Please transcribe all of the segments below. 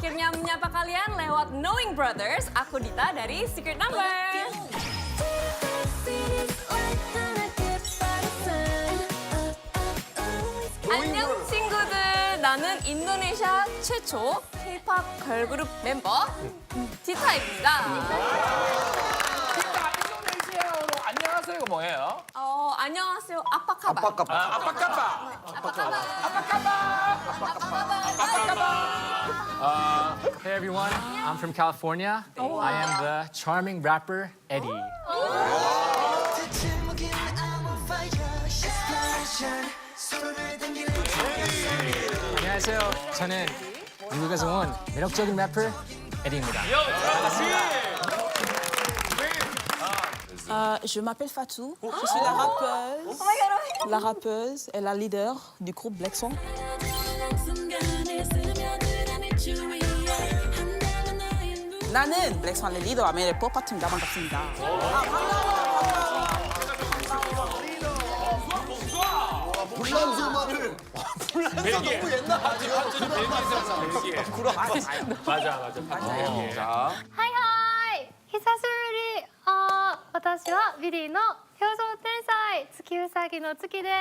akhirnya menyapa kalian lewat Knowing Brothers. Aku Dita dari Secret Number. 안녕 친구들. 나는 인도네시아 최초 K-pop 걸그룹 멤버 디타입니다. 인도네시아어로 안녕하세요가 뭐예요? 안녕하세요. 아빠카바. Hey everyone, I'm from California. I am the charming rapper Eddie. 안녕하세요. 저는 미국에서 온 매력적인 래퍼 에디입니다. Je m'appelle Fatou, je suis la rappeuse et la leader du groupe Black Swan. 나는 블랙스완의 리더 아메 래퍼 파트입니다. 반갑습니다. 불란소마를 불란소 너무 옛날 자, はいはい久しぶり私はビリーの表情天才月うさぎの月です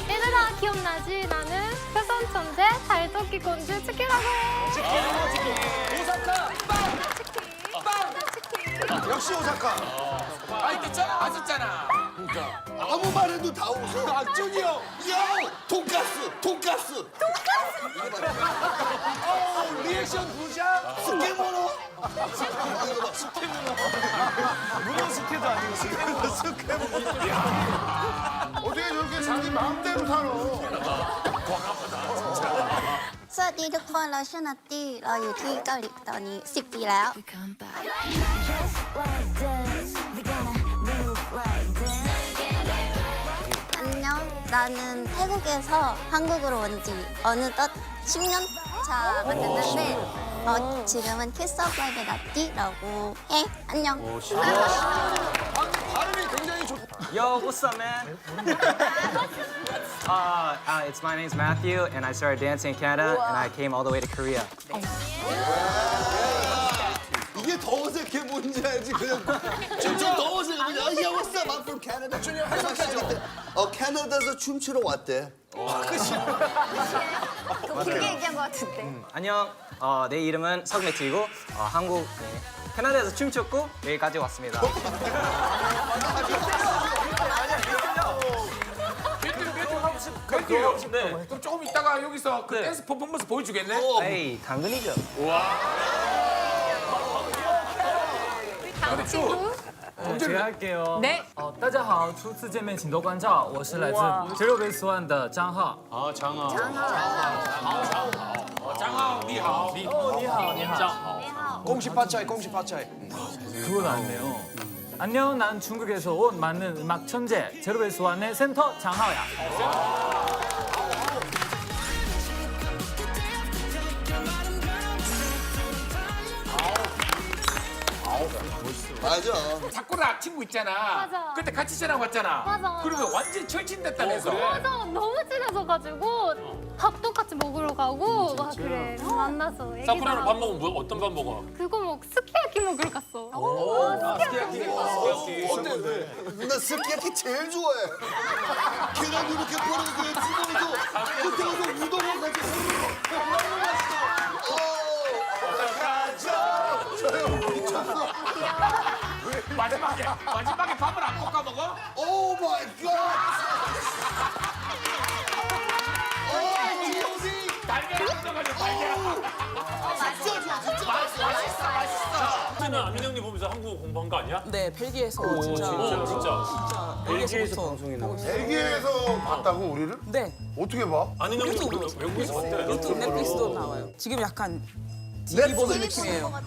얘들아 기억나지? 나는 표선 천재 달토끼 공주 치키라고 오사카 역시 오사카 아니 있잖아, 맞았잖아. 아무 말해도 다 웃어 악준이 형 돈가스 리액션 부자 스케모노 문어 스케도 아니고 스케모노 어떻게 저렇게 자기 마음대로 살아 สวัสดีทุกคนเราชื่อนัตตี้เราอยู่ที่เกาหลีตอนนี้10 ปีแล้ว 안녕 나는 태국에서 한국으로 온 지 어느덧 10년 차가 됐는데 지금은 키스 오브 라이브의 나띠라고 해 안녕 발음이 굉장히 좋다 Yo, what's up, man? It's my name's Matthew, and I started dancing in Canada, and I came all the way to Korea. 이게 더 어색해 뭔지 알지 그냥 좀더 어색해 그냥 Yeah, what's up? I'm from Canada 준이 형 해석해줘 캐나다에서 춤추러 왔대 길게 얘기한 것 같은데 안녕. 내 이름은 석매트이고 한국 캐나다에서 춤췄고 여기까지 왔습니다. 그럼 조금 이따가 여기서 그 댄스 퍼포먼스 보여주겠네? 에이, 당근이죠. 근데 쭉 제가 할게요. 네. 大家好，初次见面请多关照，我是来自 Zero Base One 的张浩。 장하오, 니하오. 你好，你好。 공식 파차이 공식 파차이 그건 아니네요. 안녕, 난 중국에서 온 많은 음악 천재 제로 베이스 원의 센터 장하오야. 맞아 자꾸 나 친구 있잖아. 맞아. 그때 같이 촬영 왔잖아. 맞아. 그러면 완전 철친됐다면서. 맞아 너무 친해져가지고 밥도 같이 먹으러 가고 막 그래 만나서 얘기도 사쿠라랑 밥 하고. 먹으면 뭐, 어떤 밥 먹어? 그거 뭐 스키야키 먹으러 갔어 나 스키야키 제일 좋아해 계란 이렇게 버려서 그냥 집어넣어서 그때 가서 우동을 같이 너무 맛있어 마지막에 밥을 안 볶아 먹어? 오 마이 갓 달걀 얹어가지고 달걀. 진짜 좋아 진짜 그때는 안민영님 보면서 한국어 공부한 거 아니야? 네, 벨기에에서 진짜 진짜. 벨기에에서 방송이나. 벨기에에서 봤다고 우리를? 네, 어떻게 봐? 안민영님 외국에서 봤대. 유튜브 넷플릭스도 나와요. 지금 약간 TV 보는 넷플릭스? 느낌이에요. 아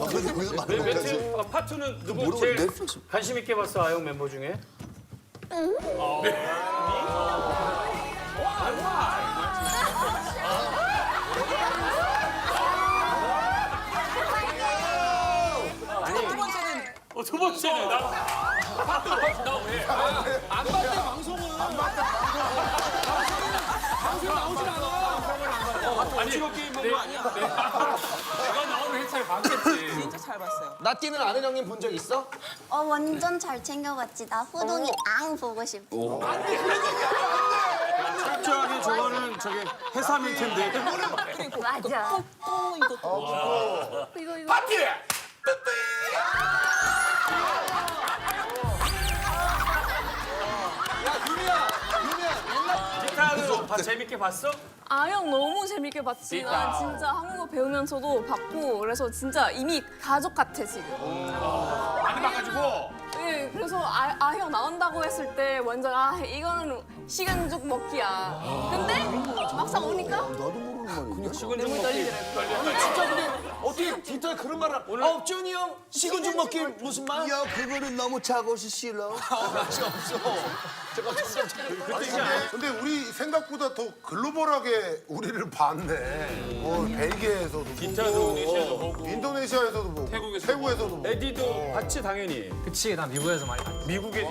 근데 거기서 많은 거 같지? 매튜 파투는 누구 모르고 제일 넷플릭스 관심 있게 봤어 아영 멤버 중에? 두 번째는 두 번째는 나 왜? 안 봤대 방송을 안 봤다 오징어 게임 본거 아니야? 내가 나오는 회차를 봤겠지. 진짜 잘 봤어요. 나띠는 아는 형님 본 적 있어? 완전 잘 챙겨봤지. 나 후동이 앙 보고 싶어. 철저하게 저거는 저게 해삼일 텐데. 맞아. 이거 파티! 기타도 재밌게 봤어? 아영 너무 재밌게 봤지. 난 진짜 한국어 배우면서도 봤고 그래서 진짜 이미 가족 같아 지금. 많이 봐가지고. 네, 그래서 아형 나온다고 했을 때 완전 이거는 시간죽 먹기야. 근데 막상 오니까 나도 모르는 말이야. 너무 떨리더라고. 진짜 근데 어떻게 기타에 그런 말을 준이 형 식은죽 먹기 무슨 말? 야 그거는 너무 작아서 싫어. 맛이 없어. 근데 우리 생각보다 더 글로벌하게 우리를 봤네. 벨기에에서도 보고, 인도네시아도 보고. 인도네시아에서도 보고, 태국에서도 보고. 에디도 봤지 당연히. 그치, 나 미국에서 많이 봤지. 미국에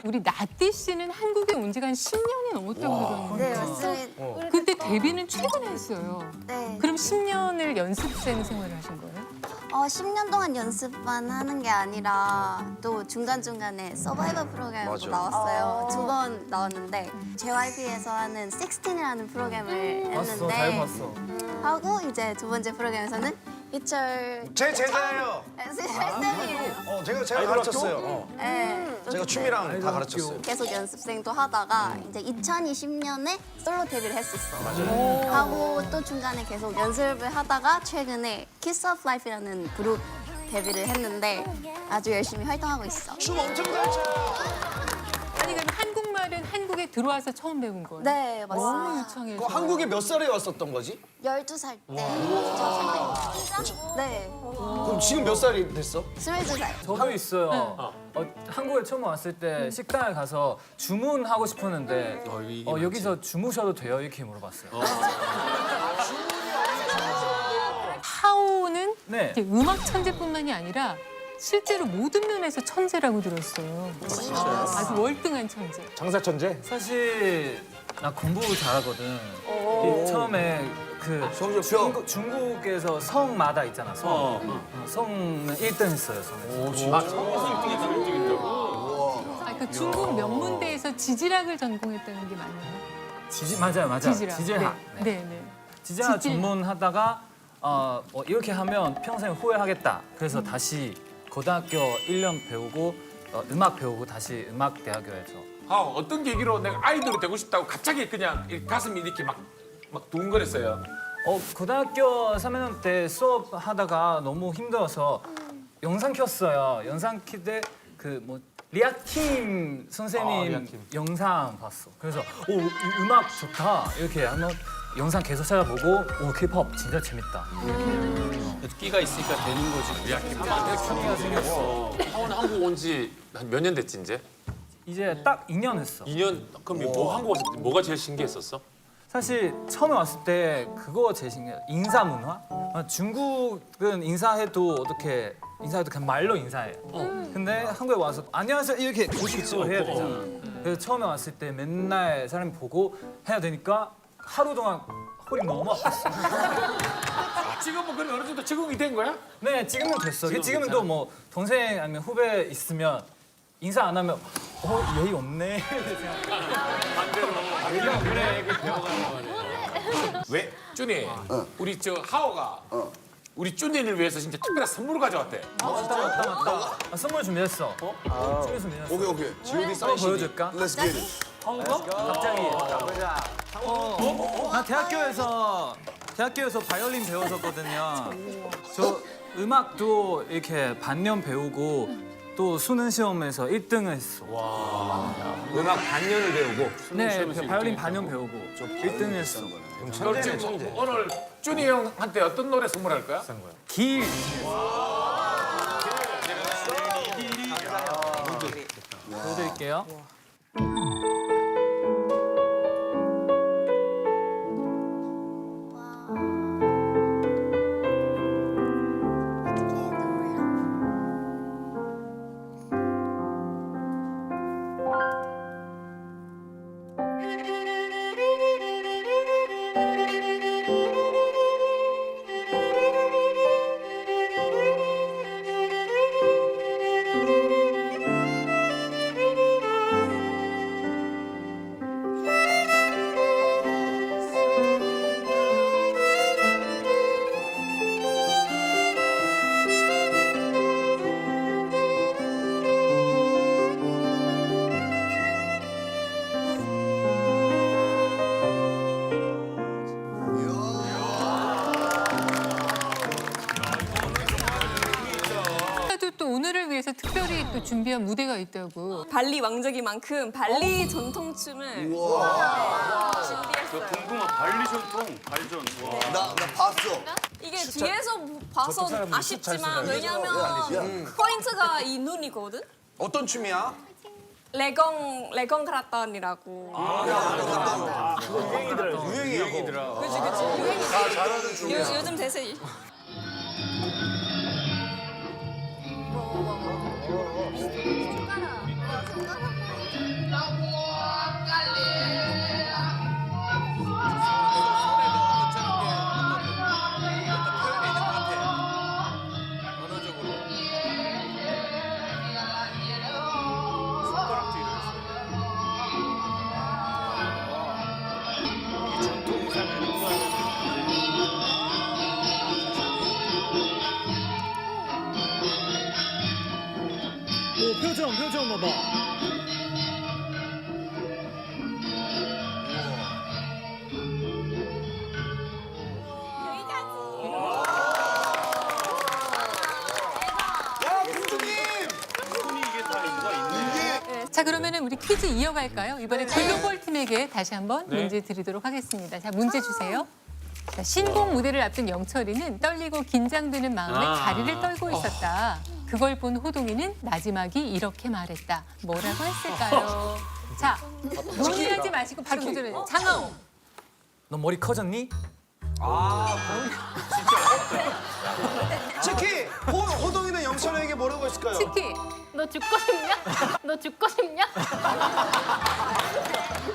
우리 나띠 씨는 한국에 온 지가 한 10년이 넘었다고 네, 들었는데 맞습니다. 근데 데뷔는 최근에 했어요. 네. 그럼 10년을 연습생 생활을 하신 거예요? 10년 동안 연습만 하는 게 아니라 또 중간중간에 서바이벌 프로그램으로 나왔어요. 2번 나왔는데 JYP에서 하는 16이라는 프로그램을 봤어, 잘 했는데 봤어. 하고 이제 두 번째 프로그램에서는 이철 제 제자예요. 쌤이에요. 제가 가르쳤어요. 네. 제가 춤이랑 다 가르쳤어요. 계속 연습생도 하다가 이제 2020년에 솔로 데뷔를 했었어. 하고 또 중간에 계속 연습을 하다가 최근에 Kiss of Life이라는 그룹 데뷔를 했는데 아주 열심히 활동하고 있어. 춤 엄청 잘 춰. 아니 그럼 한국말은 한국에 들어와서 처음 배운 거예요? 네, 너무 맞습니다. 유창해서. 한국에 몇 살에 왔었던 거지? 12살 때. 네, 그럼 지금 몇 살이 됐어? 22살. 저도 있어요. 한국에 처음 왔을 때 식당에 가서 주문하고 싶었는데 여기서 주무셔도 돼요? 이렇게 물어봤어요. 하오는 네. 이제 음악 천재뿐만이 아니라 실제로 모든 면에서 천재라고 들었어요. 아주 월등한 천재. 장사 천재? 사실 나 공부 잘하거든. 처음에 그 중국에서 성마다 있잖아. 성은 1등 했어요. 그 중국 명문대에서 지질학을 전공했다는 게 맞나요? 맞아요. 지질학. 네, 네. 지질학 지질. 전문하다가 이렇게 하면 평생 후회하겠다. 그래서 다시 고등학교 1년 배우고 음악 배우고 다시 음악대학교에서 어떤 계기로 내가 아이돌이 되고 싶다고 갑자기 그냥 이 가슴이 이렇게 막 두근거렸어요. 고등학교 3학년 때 수업하다가 너무 힘들어서 영상 켰어요. 영상 킬때 리아킴 선생님 영상 봤어. 그래서 이 음악 좋다 이렇게 한번 영상 계속 찾아보고 K-pop 진짜 재밌다. 끼가 있으니까 되는 거지. 취미가 생겼어. 하원 한국 온 지 한 몇 년 됐지 이제? 이제 딱 2년 했어. 2년? 그럼 뭐 한국 왔을 때 뭐가 제일 신기했었어? 사실 처음에 왔을 때 그거 제일 신기해. 인사 문화? 중국은 인사해도 그냥 말로 인사해. 근데 한국에 와서 안녕하세요 이렇게 고식으로 해야 되잖아. 그래서 처음에 왔을 때 맨날 사람이 보고 해야 되니까 하루 동안 허리 너무 아팠어. 지금은 그럼 어느 정도 적응이 된 거야? 네, 지금은 됐어. 지금은 또 뭐 동생 아니면 후배 있으면 인사 안 하면 예의 없네. 왜? 준이, 우리 하오가 우리 준이를 위해서 진짜 특별한 선물을 가져왔대. 맞다. 선물 준비했어. 준비 준비했어. 오케이. G.O.D 사인 한번 CD. 보여줄까? Let's get it. 갑자기. 나 대학교에서 바이올린 배웠었거든요. 저 음악도 이렇게 반년 배우고 또 수능 시험에서 1등을 했어. 음악 반년을 배우고. 네, 바이올린 반년 배우고 1등을 했어. 그럼 지금 오늘 준이 형한테 어떤 노래 선물할 거야? 길. 보여드릴게요. 특별히 준비한 무대가 있다고. 발리 왕족이만큼 발리 전통춤을 준비했어요. 궁금한 발리 전통 발전. 나 봤어. 이게 뒤에서 봐서 아쉽지만 왜냐면 포인트가 이 눈이거든. 어떤 춤이야? 레건 크라탄이라고. 유행이더라. 그치 유행이지. 잘하는 춤이야. 요즘 대세. 표정 봐봐. 자, 그러면은 우리 퀴즈 이어갈까요? 이번에 글로벌 팀에게 다시 한번 문제 드리도록 하겠습니다. 자, 문제 주세요. 자, 신곡 무대를 앞둔 영철이는 떨리고 긴장되는 마음에 자리를 떨고 있었다. 그걸 본 호동이는 마지막이 이렇게 말했다. 뭐라고 했을까요? 자, 논의하지 마시고 바로 도전해. 장하오. 너 머리 커졌니? 치키 호동이는 영철에게 뭐라고 했을까요? 치키. 너 죽고 싶냐? 너 죽고 싶냐?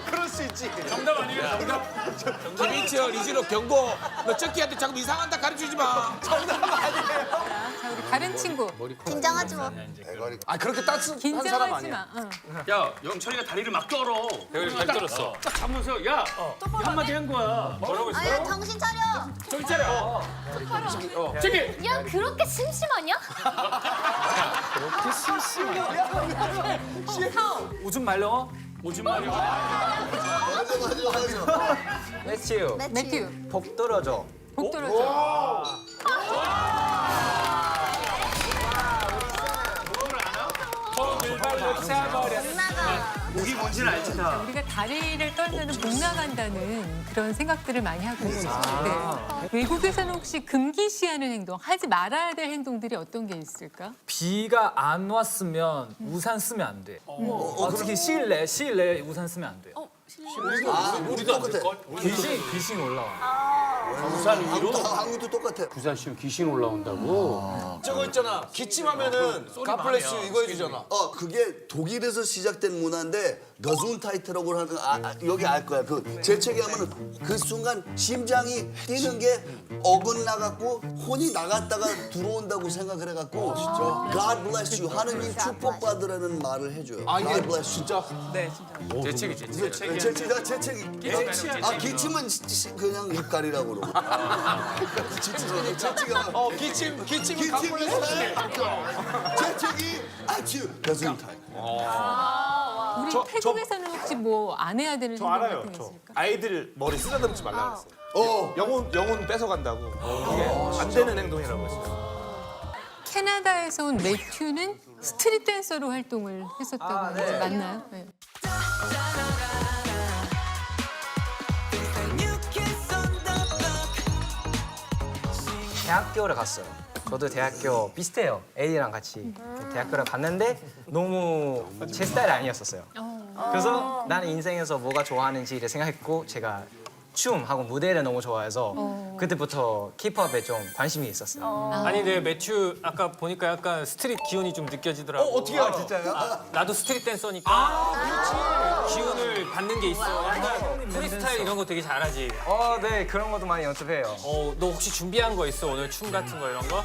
그럴 수 있지. 정답 아니에요? 정답. 김인철, 이진호, 경고. 너 쩍기한테 자꾸 이상한 다 가르치지 마. 정답 아니에요. 자, 우리 다른 친구. 긴장하지 마. 대가리. 그렇게 따뜻한 사람 긴장하지 아니야. 마. 응. 야 영철이가 다리를 막 떨어. 대가리 잘 떨었어. 딱 잡으면서 야 한마디 한 거야. 뭐라고 했어? 아야 정신 차려. 정신 차려. 저기. 야 그렇게 심심하냐? 오줌 말려? 오줌 마려. 맞아. 매튜, 매튜. 복 떨어져. 복 떨어져. 우리 뭔지는 알지 다. 우리가 다리를 떨면 복 나간다는 그런 생각들을 많이 하고 있어요. 네. 외국에서는 혹시 금기시하는 행동, 하지 말아야 될 행동들이 어떤 게 있을까? 비가 안 왔으면 우산 쓰면 안 돼. 특히 실내 우산 쓰면 안 돼요. 우리도 안 될걸? 귀신 올라와. 부산 위로? 한국도 똑같아. 부산 씨는 귀신 올라온다고. 저거 있잖아. 기침하면은 가플레스 이거 해주잖아. 그게 독일에서 시작된 문화인데 거순타이트라고 하는 여기 알 거야. 그 재채기 하면은 그 순간 심장이 뛰는 게 어긋나갖고 혼이 나갔다가 들어온다고 생각을 해갖고 God bless you 하느님 축복받으라는 말을 해줘요. God bless you. 진짜? 네, 진짜. 재채기. 재채기. 기침은 그냥 입가리라고 그러고. 재채기가 기침이 가플레스. 재채기 아주 거순타이트. 우리 태국에서는 혹시 뭐 안 해야 되는 행동 같은 게 있을까? 아이들 머리 쓰다듬지 말라 그랬어요. 영혼 뺏어간다고. 이게 안 되는 행동이라고 했어요. 캐나다에서 온 매튜는 스트릿 댄서로 활동을 했었다고 하는데 맞나요? 네. 대학교를 갔어요. 저도 대학교 비슷해요. A랑 같이 대학교를 갔는데 너무 제 스타일이 아니었었어요. 그래서 나는 인생에서 뭐가 좋아하는지를 생각했고 제가 춤하고 무대를 너무 좋아해서 그때부터 힙합에 좀 관심이 있었어요. 아니 근데 매튜 아까 보니까 약간 스트릿 기운이 좀 느껴지더라고. 어떻게 알아? 진짜요? 나도 스트릿 댄서니까 기운을 받는 게 있어. 약간 프리스타일 이런 거 되게 잘하지. 네 그런 것도 많이 연습해요. 너 혹시 준비한 거 있어? 오늘 춤 같은 거 이런 거?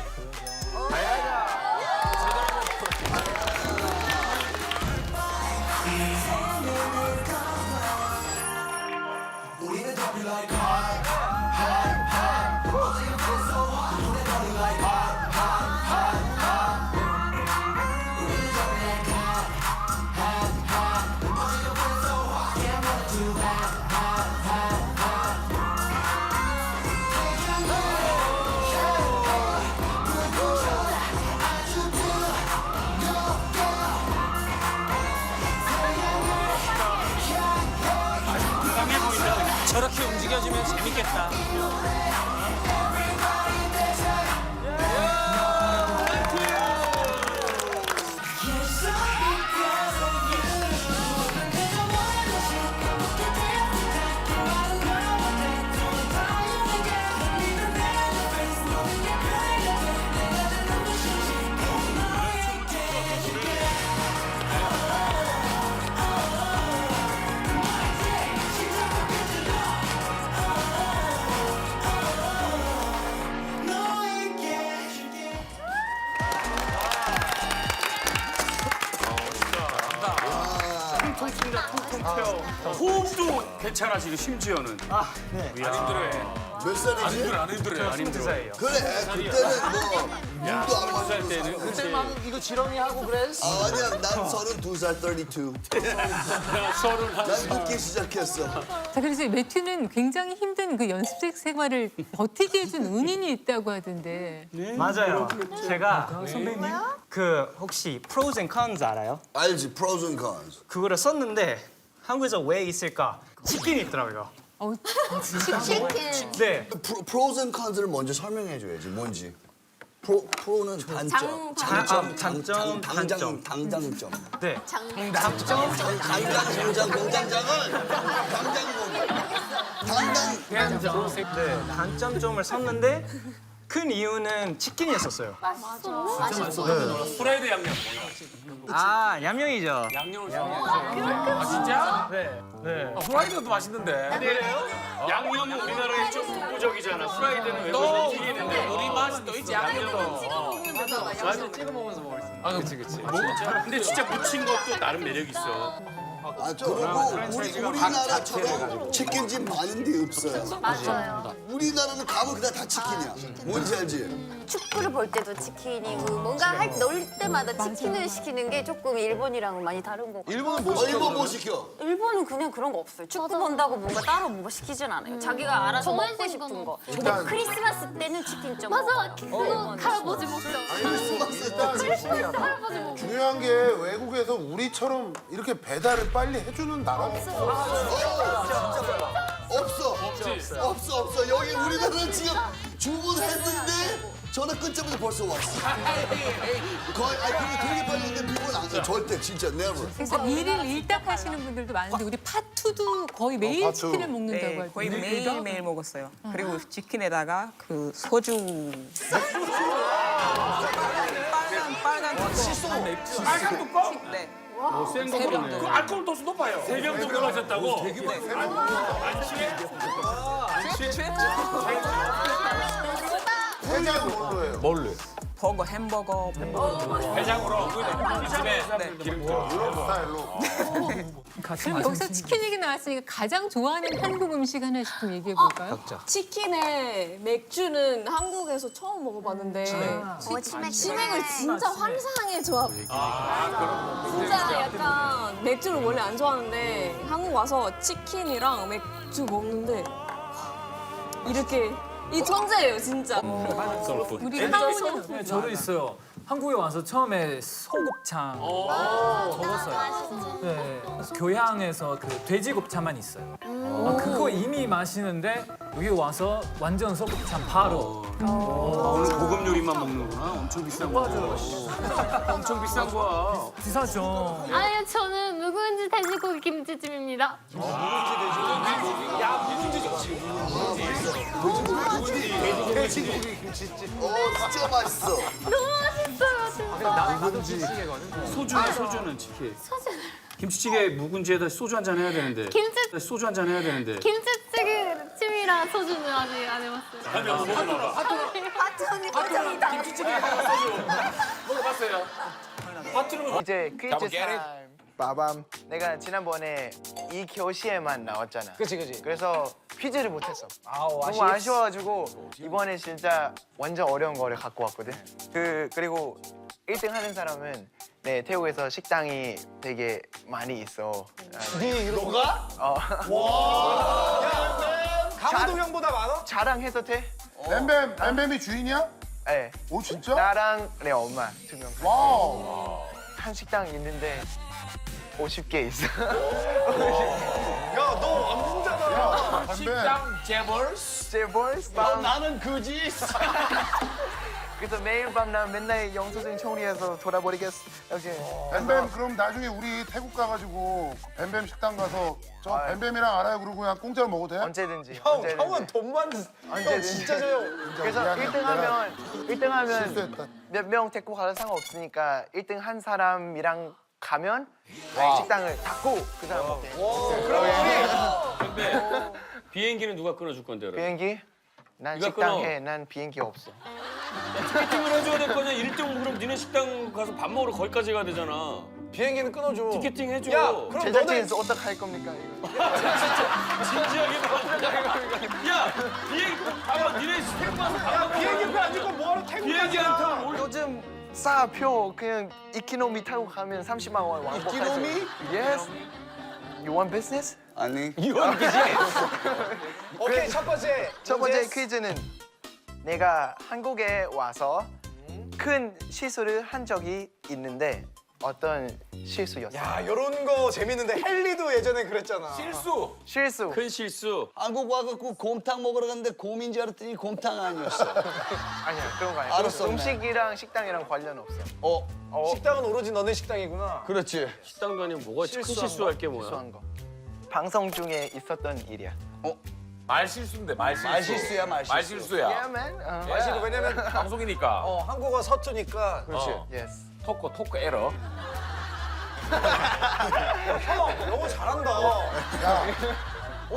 재밌겠다. 호흡도 괜찮아지고 심지어는 네. 안 힘들어해. 몇 살이지? 안 힘들어요. 안 힘들어요. 22살이에요. 그래 그때는 뭐 눈도 안 맞을 때는 그때 막 이거 지렁이 하고 그랬어. 아니야 난 32살 32. 난 늦게 시작했어. 자, 그래서 매튜는 굉장히 힘든 그 연습생 생활을 버티게 해준 은인이 있다고 하던데. 맞아요. 제가 그 혹시 pros and cons 알아요? 알지 pros and cons. 그거를 썼는데 한국에서 왜 있을까? 치킨이 있더라고요. 치킨. 네. pros and cons를 먼저 설명해 줘야지 뭔지. 프로는 단점, 장점, 당장점. 네. 당장 공장장은 당장 네. 단점점을 썼는데 큰 이유는 치킨이었어요. 프라이드 양념. 아, 얌양이죠. 양념을 아 진짜? 네. 네. 프라이드도 맛있는데. 양념은 우리나라에 좀 독보적이잖아. 프라이드는 또 외국에서 튀기는데 우리 맛이 또 있지 양념도. 맞아. 찍어 먹으면서 먹을 수 있어. 아 그치. 진짜? 근데 진짜 묻힌 것도 나름 매력 있어. 그리고 우리나라처럼 치킨집 많은 데 없어요. 맞아요. 우리나라는 가면 그냥 다 치킨이야. 뭔지 알지? 축구를 볼 때도 치킨이고 뭔가 놀 때마다 치킨을 시키는 게 조금 일본이랑은 많이 다른 거 같아요. 일본은 뭐 시켜? 일본 뭐 시켜? 일본은 그냥 그런 거 없어요. 축구 본다고 뭔가 따로 뭔가 시키진 않아요. 자기가 알아서 먹고 싶은 거. 근데 크리스마스 때는 치킨 좀 맞아. 그거 할아버지 먹죠. 할아버지 먹죠. 중요한 게 외국에서 우리처럼 이렇게 배달을 빨리 해주는 나라가 없어. 여기 우리나라는 지금 주문했는데 전화 끊자마자 벌써 왔어. 거의 그리고 되게 빨리 오는데 미국은 안 가. 절대 진짜 never. 그래서 일일 일닭 하시는 분들도 많은데 우리 파투도 거의 매일 파투. 치킨을 먹는다고 네, 하죠. 거의 매일 먹었어요. 그리고 치킨에다가 그 소주. 빨간 뚜껑. 빨간 뚜껑? 네. 그 알코올 도수 높아요. 세병 정도 마셨다고? 해장은 뭘로 해요? 버거, 햄버거. 해장으로 집에 유럽 스타일로. 그럼 여기서 치킨 얘기 나왔으니까 가장 좋아하는 한국 음식 하나씩 좀 얘기해 볼까요? 치킨에 맥주는 한국에서 처음 먹어봤는데 치맥을 진짜 환상의 조합. 진짜 약간 맥주를 원래 안 좋아하는데 한국 와서 치킨이랑 맥주 먹는데 이렇게 이 천재예요 진짜. 우리 하우는 네, 저도 있어요. 한국에 와서 처음에 소곱창 먹었어요. 네, 교양에서 그 돼지곱창만 있어요. 그거 이미 마시는데 여기 와서 완전 소곱창 바로. 오늘 고급 요리만 먹는구나. 엄청 비싼 거. 엄청 비싼 거야. 비싸죠. 아니요, 저는 묵은지 돼지고기 김치찜입니다. 진짜 맛있어. 너무 맛있어요, 진짜. 소주는 치킨. 김치찌개 묵은지에다 소주 한 잔 해야 되는데. 소주 한 잔 해야 되는데. 김치찜이랑 소주는 아직 안 해봤어요. 김치찌개 소주 먹어봤어요. 파트는 이제 퀴즈 타임. 빠밤. 내가 지난번에 이 교시에만 나왔잖아. 그치. 그래서 퀴즈를 못했어. 너무 아쉬워가지고 이번에 진짜 완전 어려운 거를 갖고 왔거든. 그리고 1등 하는 사람은 태국에서 식당이 되게 많이 있어. 너가? 강호동 형보다 많아? 자랑해도 돼? 뱀뱀이 주인이야? 네. 오 진짜? 나랑 내 엄마 2명. 와우. 한 식당 있는데 50개 있어. 야 너 왕중자다. 식당 재벌스. 재벌스 나는 그지. 그래서 매일 밤 난 맨날 영수증 총리에서 돌아버리겠어. 역시. 뱀뱀 그럼 나중에 우리 태국 가가지고 뱀뱀 식당 가서 저 뱀뱀이랑 알아요 그러고 그냥 공짜로 먹어도 돼? 언제든지. 형은 돈만 형 진짜 줘요. 그래서 미안해. 1등 하면 실수했다. 몇 명 데리고 가도 상관없으니까 1등 한 사람이랑 가면 식당을 닫고 그 사람 먹게. 근데 비행기는 누가 끊어줄 건데 그럼? 비행기? 난 네가 식당 끊어. 해. 난 비행기 없어. 티켓팅을 해줘야 될 거냐? 1등 그럼 니네 식당 가서 밥 먹으러 거기까지 가야 되잖아. 비행기는 끊어줘. 티켓팅 해줘. 야, 그럼 제작진에서 어떡할 겁니까 이거? 진지하게 야, 비행기 봐봐, 니네 태국 가서 밥 먹으러 비행기표 안 주고 뭐하러 태국 비행기한테 요즘 싸 표 그냥 이코노미 타고 가면 30만 원 왕복하죠. 이코노미? Yes. You want business? 아니. 오케이, 첫 번째. 첫 번째 퀴즈는 내가 한국에 와서 큰 실수를 한 적이 있는데 어떤 실수였어? 야, 요런 거 재밌는데 헨리도 예전에 그랬잖아. 실수. 큰 실수. 한국 와갖고 곰탕 먹으러 갔는데 곰인 줄 알았더니 곰탕 아니었어. 아니야 그런 거 아니야. 알았었네. 음식이랑 식당이랑 관련 없어. 식당은 오로지 너네 식당이구나. 그렇지. 식당도 아니고 뭐가 큰 실수할 게 뭐야? 실수한 거. 방송 중에 있었던 일이야. 말실수인데 말실수. 말실수야, 말실수. 말실수야. Yeah, man. 사실 왜냐면 방송이니까. 한국어 서투니까. 그렇지. 어. Yes. 토크 에러. 형, 영어 잘한다.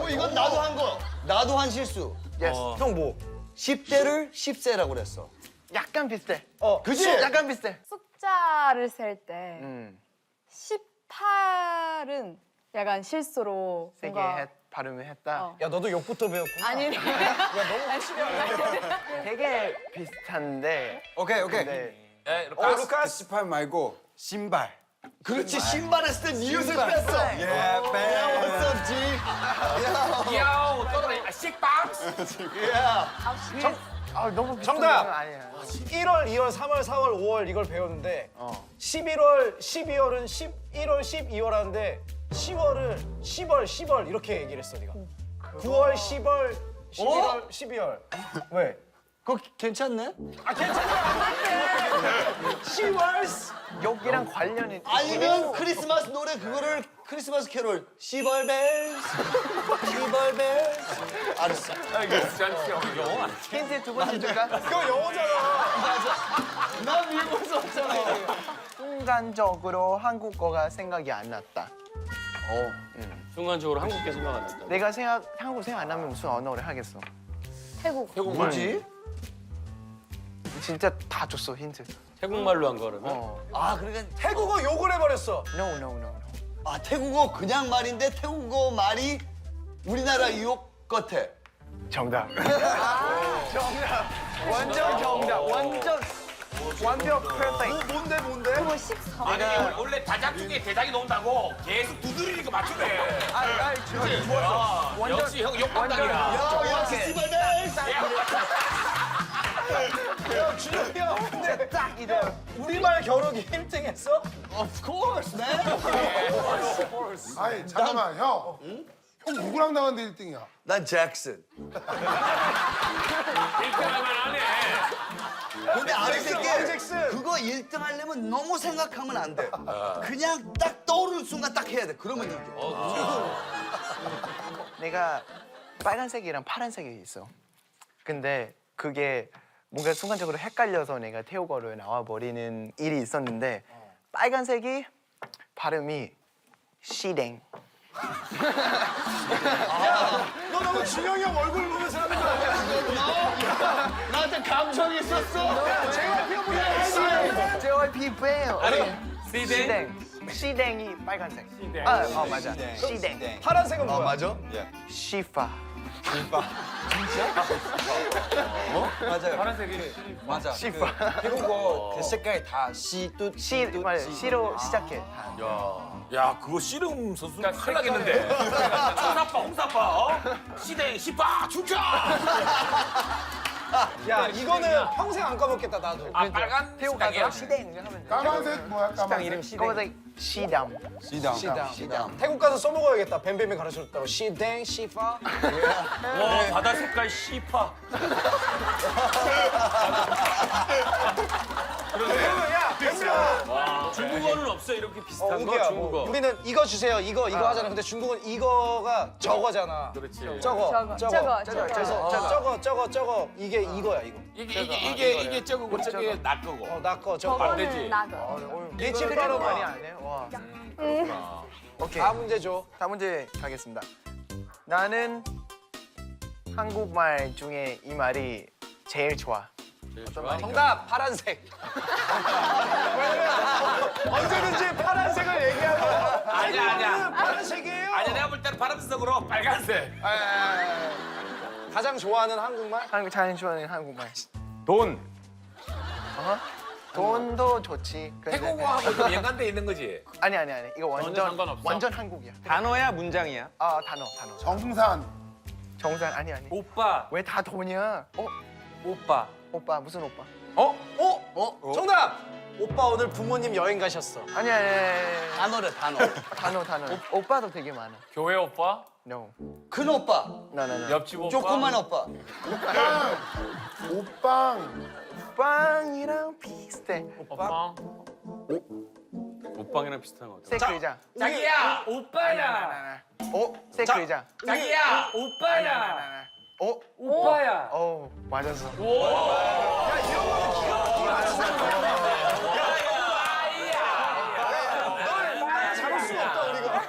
이건 나도 한 거. 나도 한 실수. Yes. 형 뭐? 10대를 10세라고 그랬어. 약간 비슷해. 그지? 약간 비슷해. 숫자를 셀 때 18은 약간 실수로 세게 뭔가 발음을 했다. 야, 너도 욕부터 배웠구나. 아니 야, 너무 확실히 하네. 되게 비슷한데. 오케이. 근데 루카스. 18 말고 신발. 그렇지, 신발 했을 때 니옷을 뺐어. 예, 왔었지. 야오, 떠들어. 식빵스. 너무 비슷한 정답! 건 아니야. 1월, 2월, 3월, 4월, 5월 이걸 배웠는데 11월, 12월은 11월, 12월 하는데 10월을 10월 이렇게 얘기를 했어, 네가. 9월, 10월, 11월, 12월. 왜? 그거 괜찮네? 괜찮아. 10월. 여기랑 관련이 아니면 크리스마스 노래 그거를 크리스마스 캐롤 시벌벨 시벌벨 알았어. 영어 안 해. 힌트 두 번째 줄까? 그거 영어잖아. 나 미국 썼잖아. 순간적으로 한국어가 생각이 안 났다. 순간적으로 한국계 생각 안 났다. 내가 한국 생각 안 나면 무슨 언어를 하겠어? 태국. 뭐지? 진짜 다 줬어 힌트. 태국말로 한 거라면? 아 그러니까 태국어 욕을 해버렸어. No. 아 태국어 그냥 말인데 태국어 말이 우리나라 욕 같아. 정답. 정답. 완전 정답. 완벽 퍼펙트. 뭔데? 그거 14. 아니 원래 다작 중에 대작이 나온다고 계속 두드리니까 맞추네. 그치? 완전 역시 형 욕방당이다. 역시 시벌벨. 준혁이 형, 근데 딱 이래. 우리말 겨루기 1등 했어? Of course, man. 아니 잠깐만 형. 형 누구랑 나갔는데 1등이야? 난 잭슨. 1등하면 안 해. 근데 아는 새끼 잭슨. 그거 1등 하려면 너무 생각하면 안 돼. 그냥 딱 떠오르는 순간 딱 해야 돼. 그러면 이겨. 내가 빨간색이랑 파란색이 있어. 근데 그게 뭔가 순간적으로 헷갈려서 내가 태국어로 나와버리는 일이 있었는데 빨간색이 발음이 시댕. 너 너무 준혁이 형 얼굴 보면서 하는 거 아니야? 나한테 감정이 있었어. JYP 보내야지. JYP 뱀. 시댕? 시댕이 빨간색. 시댕. 맞아. 시댕. 파란색은 뭐야? 맞아? 시파. 맞아요. 파란색이 맞아. 시파. 태국어 그 색깔이 다 시뚜 맞아. 시로 시작해. 야 그거 씨름 선수 큰일 나겠는데. 천사빠 홍사빠 시댕 시빠 춤춰. 야, 이거는 평생 안 까먹겠다, 나도. 아 빨간 태국 식당이야? 가서 시댕 하면 돼. 까만색 뭐야? 식당 까만색. 이름 시댕. 검은색 시담. 시담. 태국 가서 써먹어야겠다. 뱀뱀이 가르쳐줬다고. 시댕, 시파. 와 바다 색깔 씨파. 야, 뱀뱀아. 중국어는 없어 이렇게 비슷한 거 우기야, 중국어. 뭐, 우리는 이거 주세요. 이거 하잖아. 근데 중국은 이거가 저거잖아. 그렇지. 저거. 저거. 저거. 이게 이거야, 이거. 이게 저거고 저게 나 거고. 나 거, 저거. 반대지. 나가. 리치바로 많이 안 해요? 와. 오케이. 다음 문제 줘. 다음 문제 가겠습니다. 나는 한국말 중에 이 말이 제일 좋아. 어떤 말인가? 정답, 파란색. 언제든지 파란색을 얘기하고. 아니야. 파란색이에요. 아니 내가 볼 때는 파란색으로 빨간색. 가장 좋아하는 한국말? 자연 좋아하는 한국말. 돈. 돈도 좋지. 태국어하고 좀 연관돼 있는 거지. 아니. 이거 전혀 상관없어. 완전 한국이야. 단어야 문장이야? 아, 단어. 정산. 정산 아니. 오빠. 왜 다 돈이야? 오빠. 오빠 무슨 오빠? 정답! 오빠 오늘 부모님 여행 가셨어. 아니. 단어. 단어. 오빠도 되게 많아. 교회 오빠? No. 큰 오빠. No. 옆집 오빠? 조그만 오빠. 오빵. 오빵이랑 비슷해. 오빵? 오빵이랑 비슷한 거. 세크리자. 자기야 오빠야. 세크리자. 자기야 오빠야. 오빠야. 맞았어. 잡을 수가 없다, 우리가.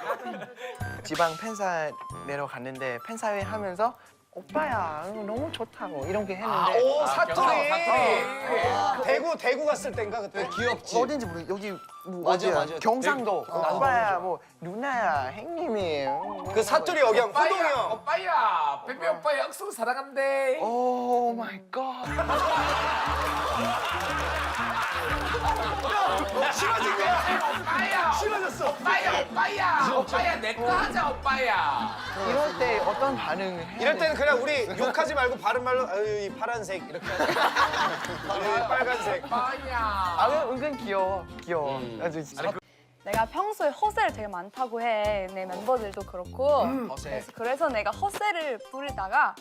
지방 팬사 내려갔는데 팬사회 하면서 오빠야 너무 좋다고 이런 게 했는데 사투리. 대구 갔을 땐가 그때. 귀엽지. 어딘지 모르 여기 뭐 맞아, 어디야? 맞아. 경상도 오빠야 뭐 누나야 형님이 그 사투리 억양 호동이 형. 오빠야. 뱀뱀 오빠 약속 사랑한대. 오 마이 갓. 싫어진 거야. 오빠야. 싫어졌어. 오빠야 내 거 하자 오빠야. 이럴 때 어떤 반응 해야 이럴 때는 그냥 우리 욕하지 말고 바른 말로 아유, 이 파란색 이렇게 하자. 빨간색. 아 은근 귀여워. 아주 내가 평소에 허세를 되게 많다고 해. 내 멤버들도 그렇고. 허세. 그래서 내가 허세를 부리다가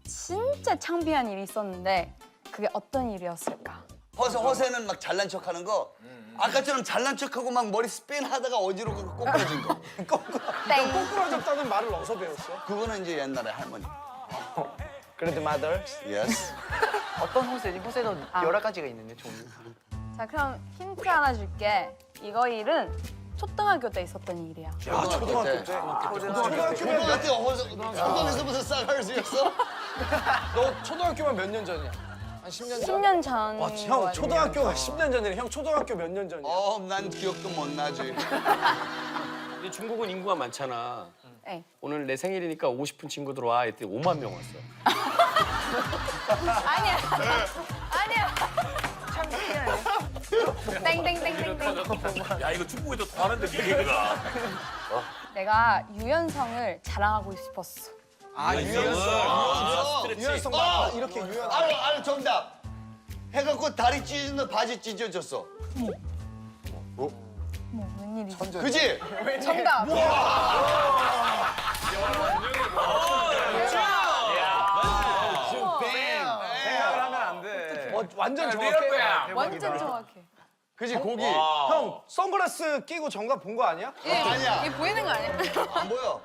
진짜 창피한 일이 있었는데 그게 어떤 일이었을까? 허세는 막 잘난 척하는 거. 아까처럼 잘난 척하고 막 머리 스핀 하다가 어지럽고 꼬꾸라진 거. 땡. 꼬꾸라졌다는 말을 어디서 배웠어? 그거는 이제 옛날에 할머니. 그랜드마더. Yes. 어떤 호세지? 호세도 여러 가지가 있는데 종류. 자, 그럼 힌트 하나 줄게. 이거 일은 초등학교 때 있었던 일이야. 초등학교 때. 초등학교에서부터 싸가지였어? 너 초등학교만 몇 년 전이야? 한 10년 전? 10년 전. 와, 형 초등학교가 10년 전이래. 형 초등학교 몇 년 전이야? 난 기억도 못 나지. 근데 중국은 인구가 많잖아. 네. 오늘 내 생일이니까 오고 싶은 친구들 와 했더니 5만 명 왔어. 아니야. 땡땡땡땡땡. 야 이거 중국에도 통하는데 얘기가. 내가 유연성을 자랑하고 싶었어. 유연성 봐. 이렇게 유연. 알아 정답. 해갖고 다리 찢어져 바지 찢어졌어. 뭐 웬일이지? 그지? 정답. 생각을 하면 안 돼. 완전 정확해. 완전 정확해. 그지 고기. 형 선글라스 끼고 정답 본 거 아니야? 아니야. 이게 보이는 거 아니야? 안 보여.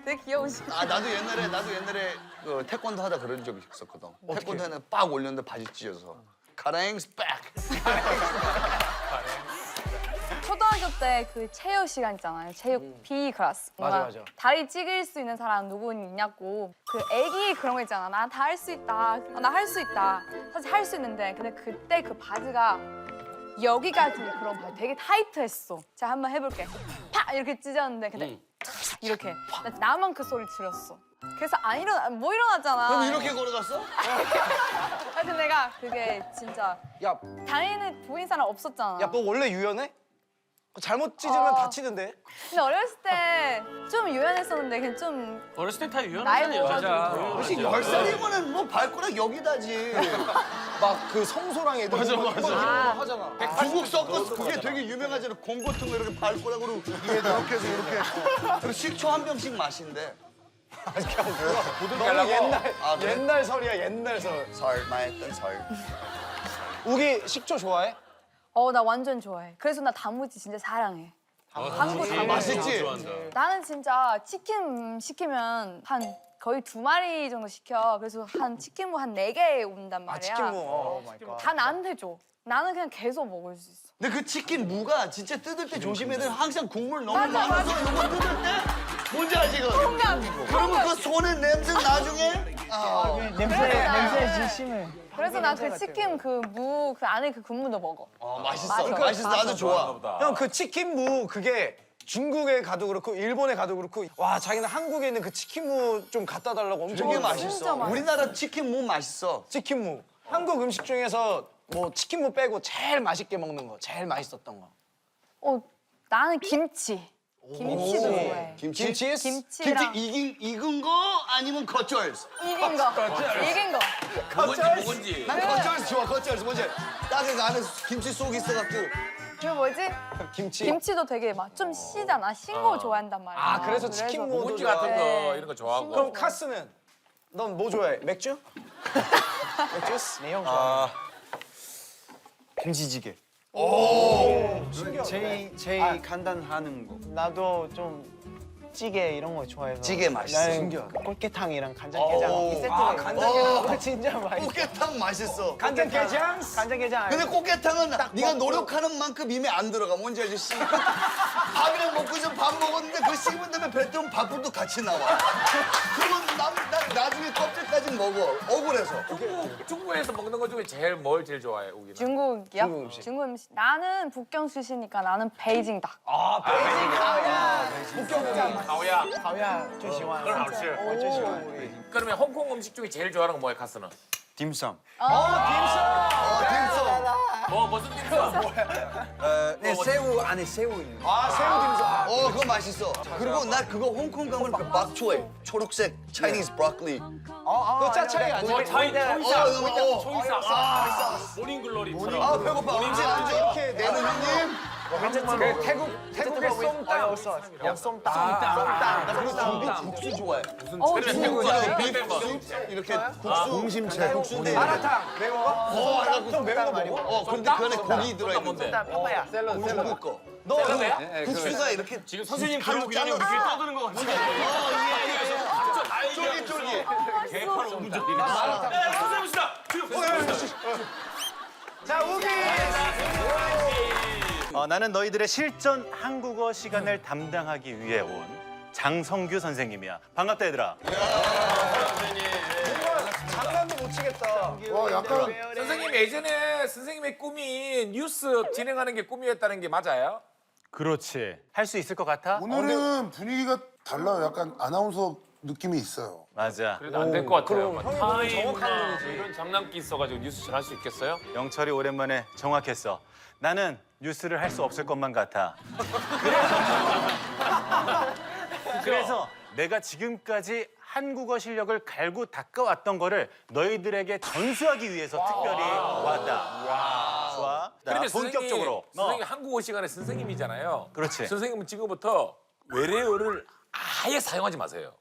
되게 귀여우시. 나도 옛날에 그 태권도 하다 그런 적이 있었거든. 태권도에는 빡 올렸는데 바지 찢어서. 가랭스 백. 초등학교 때 그 체육 시간 있잖아요. 체육 PE 클래스. 맞아. 다리 찢을 수 있는 사람 누구 있냐고. 그 애기 그런 거 있잖아. 나 다 할 수 있다. 나 할 수 있다. 사실 할 수 있는데 근데 그때 그 바지가 여기까지 그런 바지 되게 타이트했어. 자 한번 해볼게. 팍 이렇게 찢었는데 근데 이렇게 나만 그 소리 들었어. 그래서 안 일어나 못 일어났잖아. 그럼 이렇게 걸어갔어? 하여튼 내가 그게 진짜 야, 다니는 보인 사람 없었잖아. 야, 너 원래 유연해? 잘못 찢으면 다치던데. 근데 어렸을 때 좀 유연했었는데 그냥 좀 어렸을 땐 다 나이 유연하잖아요. 먹어가지고. 혹시 10살이면은 뭐 발가락 여기다지. 막 그 성소랑 애들 하잖아. 중국 서커스 그게 되게 유명하잖아. 공 같은 거 이렇게 발가락으로 이렇게 해서 이렇게. 그리고 식초 한 병씩 마신대. 너무 옛날 아, 그래? 옛날 설이야 옛날 설. 나했던 설. 우기 식초 좋아해? 나 완전 좋아해. 그래서 나 단무지 진짜 사랑해. 한국 단무지. 맛있지? 나는 진짜 치킨 시키면 한 거의 2마리 정도 시켜. 그래서 한 치킨무 한 4개 온단 말이야. 치킨무. 오 마이 갓. 다 나한테 줘. 나는 그냥 계속 먹을 수 있어. 근데 그 치킨 무가 진짜 뜯을 때 조심해야 돼. 항상 국물 너무 많아서 이거 뜯을 때 뭔지 알지 이거? 그러면 그 손에 냄새 나중에 냄새에 진심을. 그래서 나 그 치킨 그 무 그 안에 그 국물도 먹어. 맛있어. 맛있어. 나도 좋아. 형 그 치킨무 그게 중국에 가도 그렇고 일본에 가도 그렇고 와 자기는 한국에 있는 그 치킨무 좀 갖다 달라고 엄청 되게 얘기해. 맛있어. 우리나라 치킨 무 맛있어. 치킨무. 한국 음식 중에서 뭐 치킨무 빼고 제일 맛있게 먹는 거, 제일 맛있었던 거. 나는 김치. 김치도 좋아해. 김치? 김치랑 익은 거 아니면 겉절? 익은 거. 익은 거. 뭐건지. 난 겉절 좋아. 겉절 뭔지 딱에 안에 김치 속 있어갖고. 그 뭐지? 김치. 김치도 되게 막 좀 시잖아. 신 거 좋아한단 말이야. 아 그래서 치킨무도 묵은지 좋아해. 같은 거 이런 거 좋아하고. 그럼 카스는 넌 뭐 좋아해? 맥주? 맥주? 네 형 좋아해. 김치찌개. 제일 간단하는 거. 나도 좀 찌개 이런 거 좋아해서. 찌개 맛있어. 나는 꼴깨탕이랑 간장게장 이 세트를. 아 간장게장. 그거 진짜 맛있어. 꽃게탕 맛있어. 간장게장? 간장게장. 근데 꽃게탕은 네가 노력하는 만큼 입에 안 들어가. 뭔지 알지? 밥이랑 먹고 있으면 밥 먹었는데 그 씹은 다음에 뱉으면 밥풀도 같이 나와. 그러면 난 나중에 껍질까지 먹어. 억울해서. 중국에서 먹는 것 중에 뭘 제일 좋아해, 우기는? 중국이요? 중국 음식. 나는 북경 출신이니까 나는 베이징 닭. 베이징 가오야. 북경장. 가오야. 烤鸭最喜欢。很好吃。我最喜欢。 그러면 홍콩 음식 중에 제일 좋아하는 건 뭐야, 카스는? 딤섬. 무슨 딤섬? 네, 새우 안에 새우 있는. 아 새우 딤섬. 그거 맛있어. 그리고 나 그거 홍콩 가면 그 박초에 초록색 차이니즈 브로콜리. 그거 짜차이 아니야? 초이사. 모닝글로리처럼. 아 배고파. 언제 이렇게 내는 형님. 그 태국의 쏨땀. 쏨땀. 나 그리고 중국 국수 좋아해. 무슨 태국에서 비프 이렇게 국수. 공심채. 국수인데 마라탕 매운 거? 형 매운 거 먹어? 근데 그 안에 고기 들어있는 뭔데? 파파야. 중국 거. 너 국수가 이렇게 지금 선생님 가루 기억이 우리끼리 잘라. 떠드는 것 같은데. 쫄깃쫄깃. 개파로 문제들이. 선생님입니다. 자 우기. 나는 너희들의 실전 한국어 시간을 담당하기 위해 온 장성규 선생님이야. 반갑다 얘들아. 장난도 못 치겠다. 약간 선생님 예전에 선생님의 꿈이 뉴스 진행하는 게 꿈이었다는 게 맞아요? 그렇지. 할 수 있을 것 같아? 오늘은 분위기가 달라요. 약간 아나운서 느낌이 있어요. 맞아. 그래도 안 될 것 같아요. 그럼 형이 보면 정확한 타임이나 분이지. 이런 장난기 있어가지고 뉴스 잘 할 수 있겠어요? 영철이 오랜만에 정확했어. 나는 뉴스를 할 수 없을 것만 같아. 그래서 내가 지금까지 한국어 실력을 갈고 닦아왔던 거를 너희들에게 전수하기 위해서 특별히 왔다. 좋아. 그러면 본격적으로. 선생님 한국어 시간에 선생님이잖아요. 그렇지. 선생님은 지금부터 외래어를 아예 사용하지 마세요.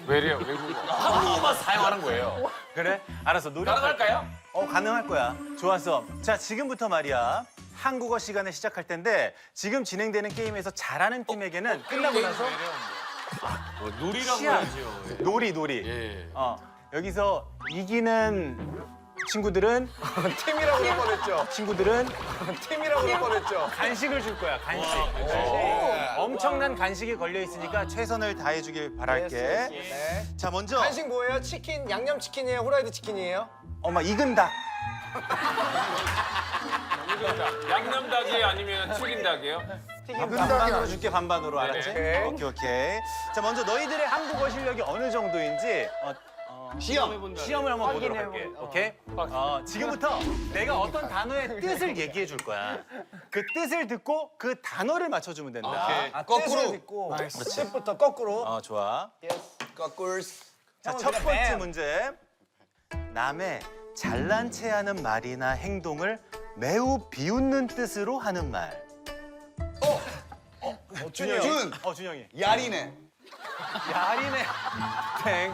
외래어, 외국어. 한국어만 사용하는 거예요. 그래? 알았어. 가능할까요? 가능할 거야. 좋았어. 자, 지금부터 말이야. 한국어 시간을 시작할 텐데 지금 진행되는 게임에서 잘하는 팀에게는 끝나고 나서 놀이라고 시합. 해야죠. 놀이. 예. 여기서 이기는 친구들은 팀이라고 그럴 뻔했죠. 친구들은 팀이라고 그럴 뻔했죠. 간식을 줄 거야. 간식. 엄청난 간식이 걸려 있으니까 최선을 다해 주길 바랄게. 네. 자, 먼저 간식 뭐예요? 치킨, 양념 치킨이에요? 후라이드 치킨이에요? 엄마 익은 닭. 양념닭이에요? 아니면 튀김닭이에요? 반반으로 줄게, 반반으로. 알았지? 네. 오케이. 자, 먼저 너희들의 한국어 실력이 어느 정도인지 시험을 한번 보도록 할게. 오케이? 지금부터 내가 어떤 단어의 뜻을 얘기해 줄 거야. 그 뜻을 듣고 그 단어를 맞춰주면 된다. 거꾸로 듣고 뜻부터 거꾸로. 좋아. 거꾸로. 자, 첫 번째 문제. 남의 잘난 체하는 말이나 행동을 매우 비웃는 뜻으로 하는 말. 준영이. 준영이. 야리네. 야리네. 땡.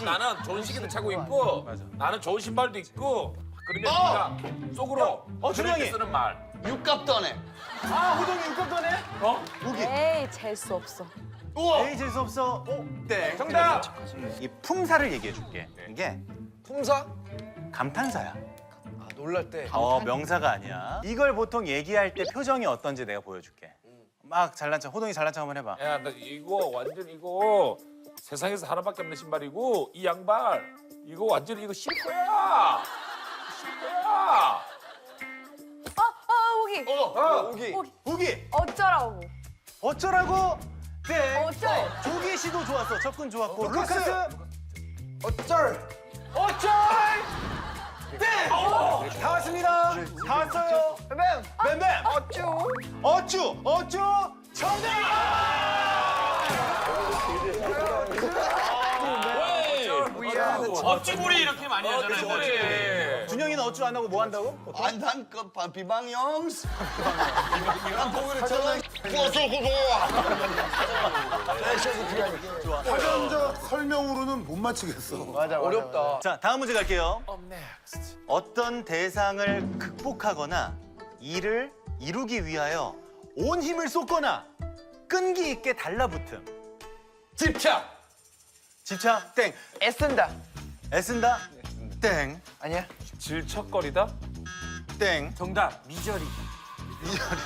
나는 좋은 시계도 차고 있고 나는 좋은 신발도 있고 그러면 네가 속으로 준영이. 쓰는 말. 육갑떠네. 호동이 육갑도네. 우기. 에이 잴 수 없어. 에이 재수 없어. 땡. 정답. 이 품사를 얘기해 줄게. 이게 품사? 감탄사야. 놀랄 때. 명사가 아니야. 이걸 보통 얘기할 때 표정이 어떤지 내가 보여줄게. 막 잘난 척, 호동이 잘난 척 한번 해봐. 야, 나 이거 완전 이거 세상에서 하나밖에 없는 신발이고 이 양말 이거 완전 이거 실 거야. 실 거야. 우기. 우기. 어쩌라고. 어쩌라고? 땡. 어쩔. 조기 씨도 좋았어. 접근 좋았고. 루카스. 어쩔. 땡. 다 왔습니다. 다 왔어요. 뱀뱀. 어쭈. 정답. 어찌구리 이렇게 많이 하잖아요. 준영이는 어쭈 안 하고 뭐 한다고? 안단급 비방용스. 난 보기를 저는 사전적 설명으로는 못 맞히겠어. 맞아. 어렵다. 자, 다음 문제 갈게요. 어떤 대상을 극복하거나 일을 이루기 위하여 온 힘을 쏟거나 끈기 있게 달라붙음. 집착. 집착 땡. 애쓴다. 애쓴다 땡. 아니야? 질척거리다? 땡. 정답. 미저리.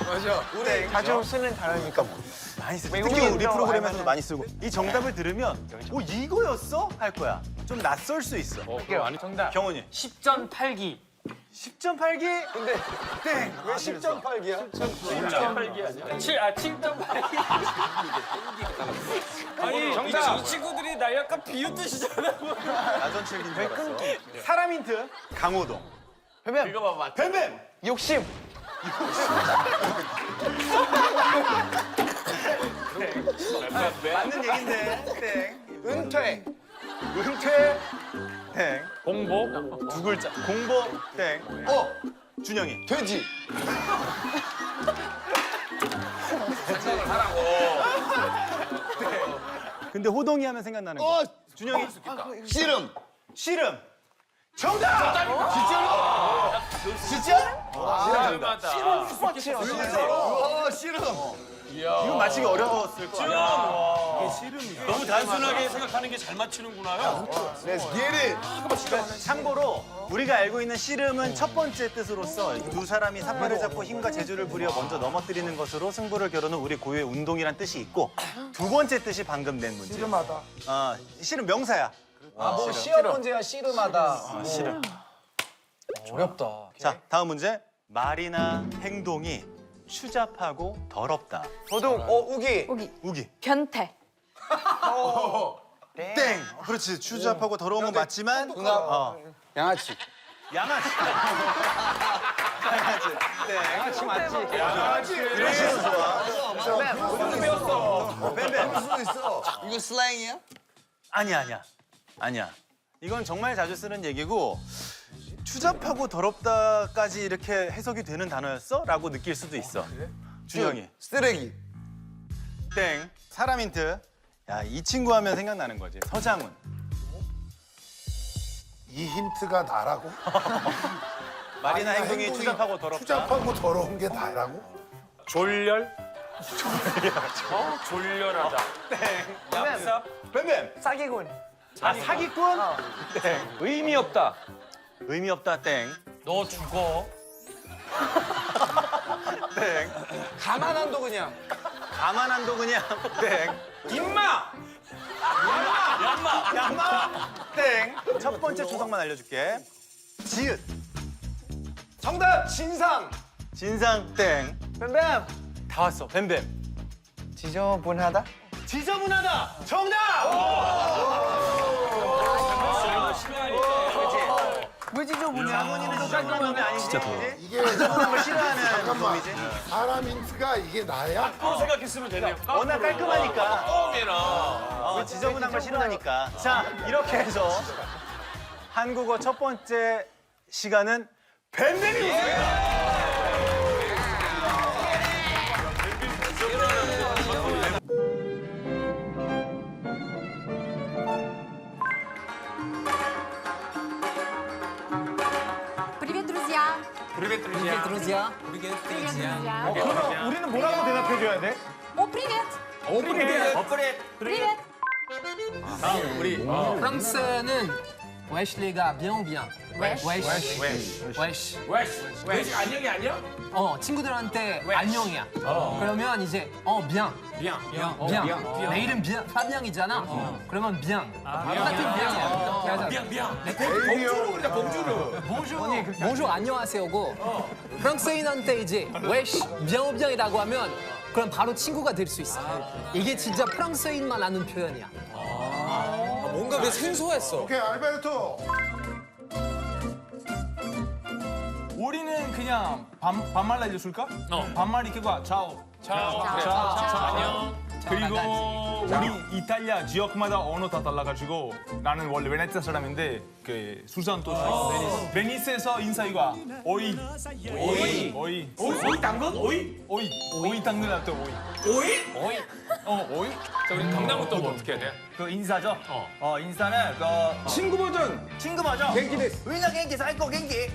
맞아. 땡. 자주 쓰는 단어니까 뭐. 많이 쓰죠. 외국인 특히 우리 거 프로그램에서도 알면은- 많이 쓰고. 이 정답을 들으면 이거였어? 할 거야. 좀 낯설 수 있어. 아니 정답. 경훈이. 10전 8기. 10점 8기? 근데 땡. 왜 10점 8기야? 7.8기 아니야? 7.8기. 아니 정답. 이 친구들이 나 약간 비웃듯이잖아. 나전 칠긴 줄 알았어. 사람 힌트. 강호동. 뱀뱀. 읽어봐봐. 뱀뱀. 욕심. 맞는 얘긴데. 땡. 은퇴. 은퇴. 땡. 공보. 두 글자. 공보. 땡. 준영이. 돼지. 근데 호동이 하면 생각나는 거. 준영이. 씨름. 씨름. 정답! 진짜? 스포츠요. 씨름. 이건 맞히기 어려웠을 거야. 너무 단순하게 생각하는 게 잘 맞추는구나요. Let's get it. 참고로 우리가 알고 있는 씨름은 첫 번째 뜻으로서 두 사람이 삿발을 잡고 힘과 재주를 부려 먼저 넘어뜨리는 것으로 승부를 겨루는 우리 고유의 운동이란 뜻이 있고 두 번째 뜻이 방금 낸 문제. 씨름하다. 씨름 명사야. 뭐 시험 문제야 씨름하다. 씨름. 어렵다. 자, 다음 문제. 말이나 행동이 추잡하고 더럽다. 도둑. 우기. 우기. 변태. 땡. 그렇지. 추잡하고 더러운 건 맞지만 양아치. 양아치. 양아치. 땡. 양아치 맞지? 양아치. 이런 좋아. 배웠어. 뱀뱀. 수도 있어. 이거 슬랭이야? 아니야. 이건 정말 자주 쓰는 얘기고 추잡하고 더럽다까지 이렇게 해석이 되는 단어였어? 라고 느낄 수도 있어. 준영이. 쓰레기. 땡. 사람 힌트. 야, 이 친구 하면 생각나는 거지. 서장훈. 이 힌트가 나라고? 말이나 행동이 추잡하고 더럽다. 추잡하고 더러운 게 나라고? 졸렬. 졸렬하다. 땡. 얍삽. 뱀뱀. 사기꾼. 사기꾼? 땡. 의미 없다. 의미 없다. 땡. 너 죽어. 땡. 가만한도 그냥. 가만한도 그냥. 땡. 임마. 양마. 땡. 첫 번째 초성만 알려줄게. 지읒. 정답 진상. 진상. 땡. 뱀뱀. 다 왔어. 뱀뱀. 지저분하다. 지저분하다. 정답. 왜지 저 뭐냐? 장훈이는 깔끔한 놈이 아니지? 진짜 이게 깔끔한 걸 싫어하는 잠깐만. 놈이지? 사람 힌트가 이게 나야? 그런 생각했으면 되네요. 워낙 깔끔하니까. 처음에는. 지저분한 걸 싫어하니까. 자, 이렇게 해서 한국어 첫 번째 시간은 뱀뱀이었습니다. Привет, друзья. 그러면 우리는 뭐라고 대답해줘야 돼? О, привет. Привет. 프랑스는 웨시리가 bien ou bien? 왜 안녕이 아니야? 친구들한테 안녕이야. 그러면 이제 bien. bien. 내 이름 bien, 파비앙이잖아. 그러면 bien. 똑같은 bien이야. 봉주르 그러자 봉주르. bonjour 안녕하세요고 프랑스인한테 이제 wesh bien ou bien이라고 하면 그럼 바로 친구가 될 수 있어. 이게 진짜 프랑스인만 아는 표현이야. 뭔가 왜 생소했어. 오케이 알베르토. 우리는 그냥 반말 알려줄까? 반말 이렇게 차오. 안녕. 그리고 우리 이탈리아 지역마다 언어 다 달라가지고 나는 원래 베네치아 사람인데 그 수산 도시 베니스에서 인사 이거 오이 당근? 오이 당근 할때 오이. 오이. 자, 우리 강남은 또 뭐 어떻게 해야 돼? 그 인사죠? 인사는 그 친구 버전. 갱기 데스. 위나 갱기 사이코 갱기.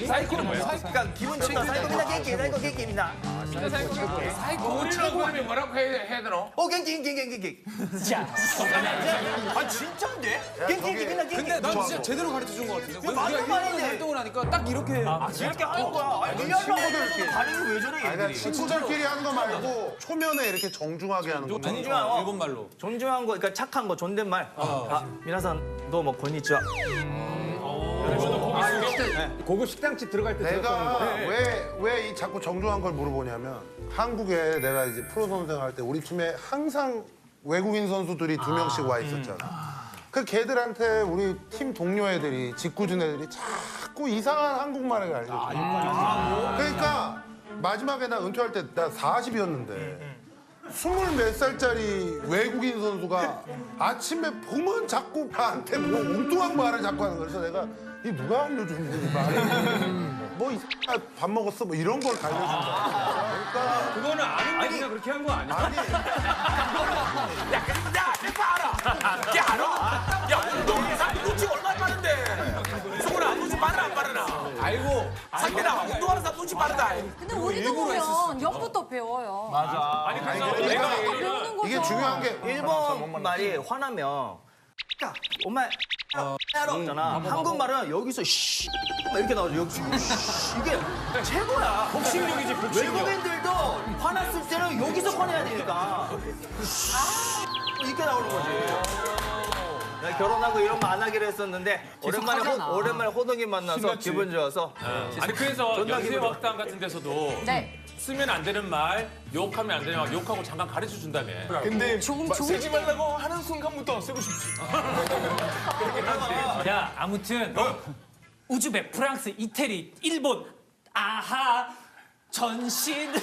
사이코는 뭐야? 그러니까 기분 좋다. 사이코 위나 갱기 위나. 우리는 그러면 뭐라고 해야 되노? 갱기. 아 진짜인데? 갱기 위나 갱기. 근데 난 진짜 제대로 가르쳐 준 것 같은데. 이거 맞는 말인데. 활동을 하니까 딱 이렇게. 이렇게 하는 거야. 친구들끼리. 다리를 왜 저래 그러니까 얘들이. 친구들끼리 하는 거 말고 초면에 이렇게 정중하게 하는 거. 일본 말로. 존중한 거, 그러니까 착한 거, 존댓말. 미나산, 도모, 곤니치와. 고급 식당집 들어갈 때 내가 왜 이 자꾸 정중한 걸 물어보냐면 한국에 내가 이제 프로 선수 할 때 우리 팀에 항상 외국인 선수들이 2명씩 와 있었잖아. 그 걔들한테 우리 팀 동료 애들이 직구준 애들이 자꾸 이상한 한국말을 알려줘. 그러니까 마지막에 나 은퇴할 때 나 40이었는데 20몇 살짜리 외국인 선수가 아침에 보면 자꾸 나한테 뭐 엉뚱한 말을 자꾸 하는 거야. 그래서 내가 이 누가 알려주는 말을 밥 먹었어? 뭐 이런 걸 알려준다. 그러니까 그거는 아는데 그냥 그렇게 한 거 아니야? 내가 알아. 걔 알아? 야, 운동에서 눈치 얼마나 빠른데. 승훈아, 눈치 빠르나 안 빠르나? 알고. 상민아, 운동하는 사람 눈치 빠르다. 근데 우리도 보면 옆부터 배워요. 맞아. 아니, 그래서 내가 배우는 거죠. 이게 중요한 게 일본 말이 화나면 엄마 있잖아. 한국말은 여기서 씨 이렇게 나오죠. 여기 이게 최고야. 복싱력이지, 복싱력. 외국인들도 화났을 때는 여기서 화내야 되니까 이렇게 나오는 거지. 내가 결혼하고 이런 거 안 하기로 했었는데 오랜만에 호동이 만나서 기분 좋아서. 아니, 그래서 존나 연세 기분 학당 같은 데서도 네. 쓰면 안 되는 말, 욕하면 안 되는 말, 욕하고 잠깐 가르쳐 준다며. 근데 쓰지 말라고 하는 순간부터 쓰고 싶지. 야, 아무튼 우즈벡, 프랑스, 이태리, 일본, 아하, 전신.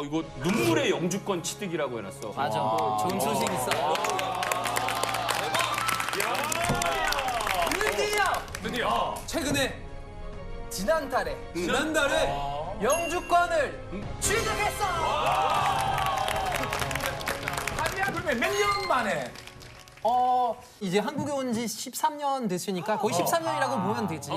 이거 눈물의 영주권 취득이라고 해놨어. 맞아. 좋은 소식 있어. 드디어. 최근에 지난달에 영주권을 취득했어. 아니야, 그러면 몇 년 만에? 이제 한국에 온 지 13년 됐으니까 거의 13년이라고 보면 되지.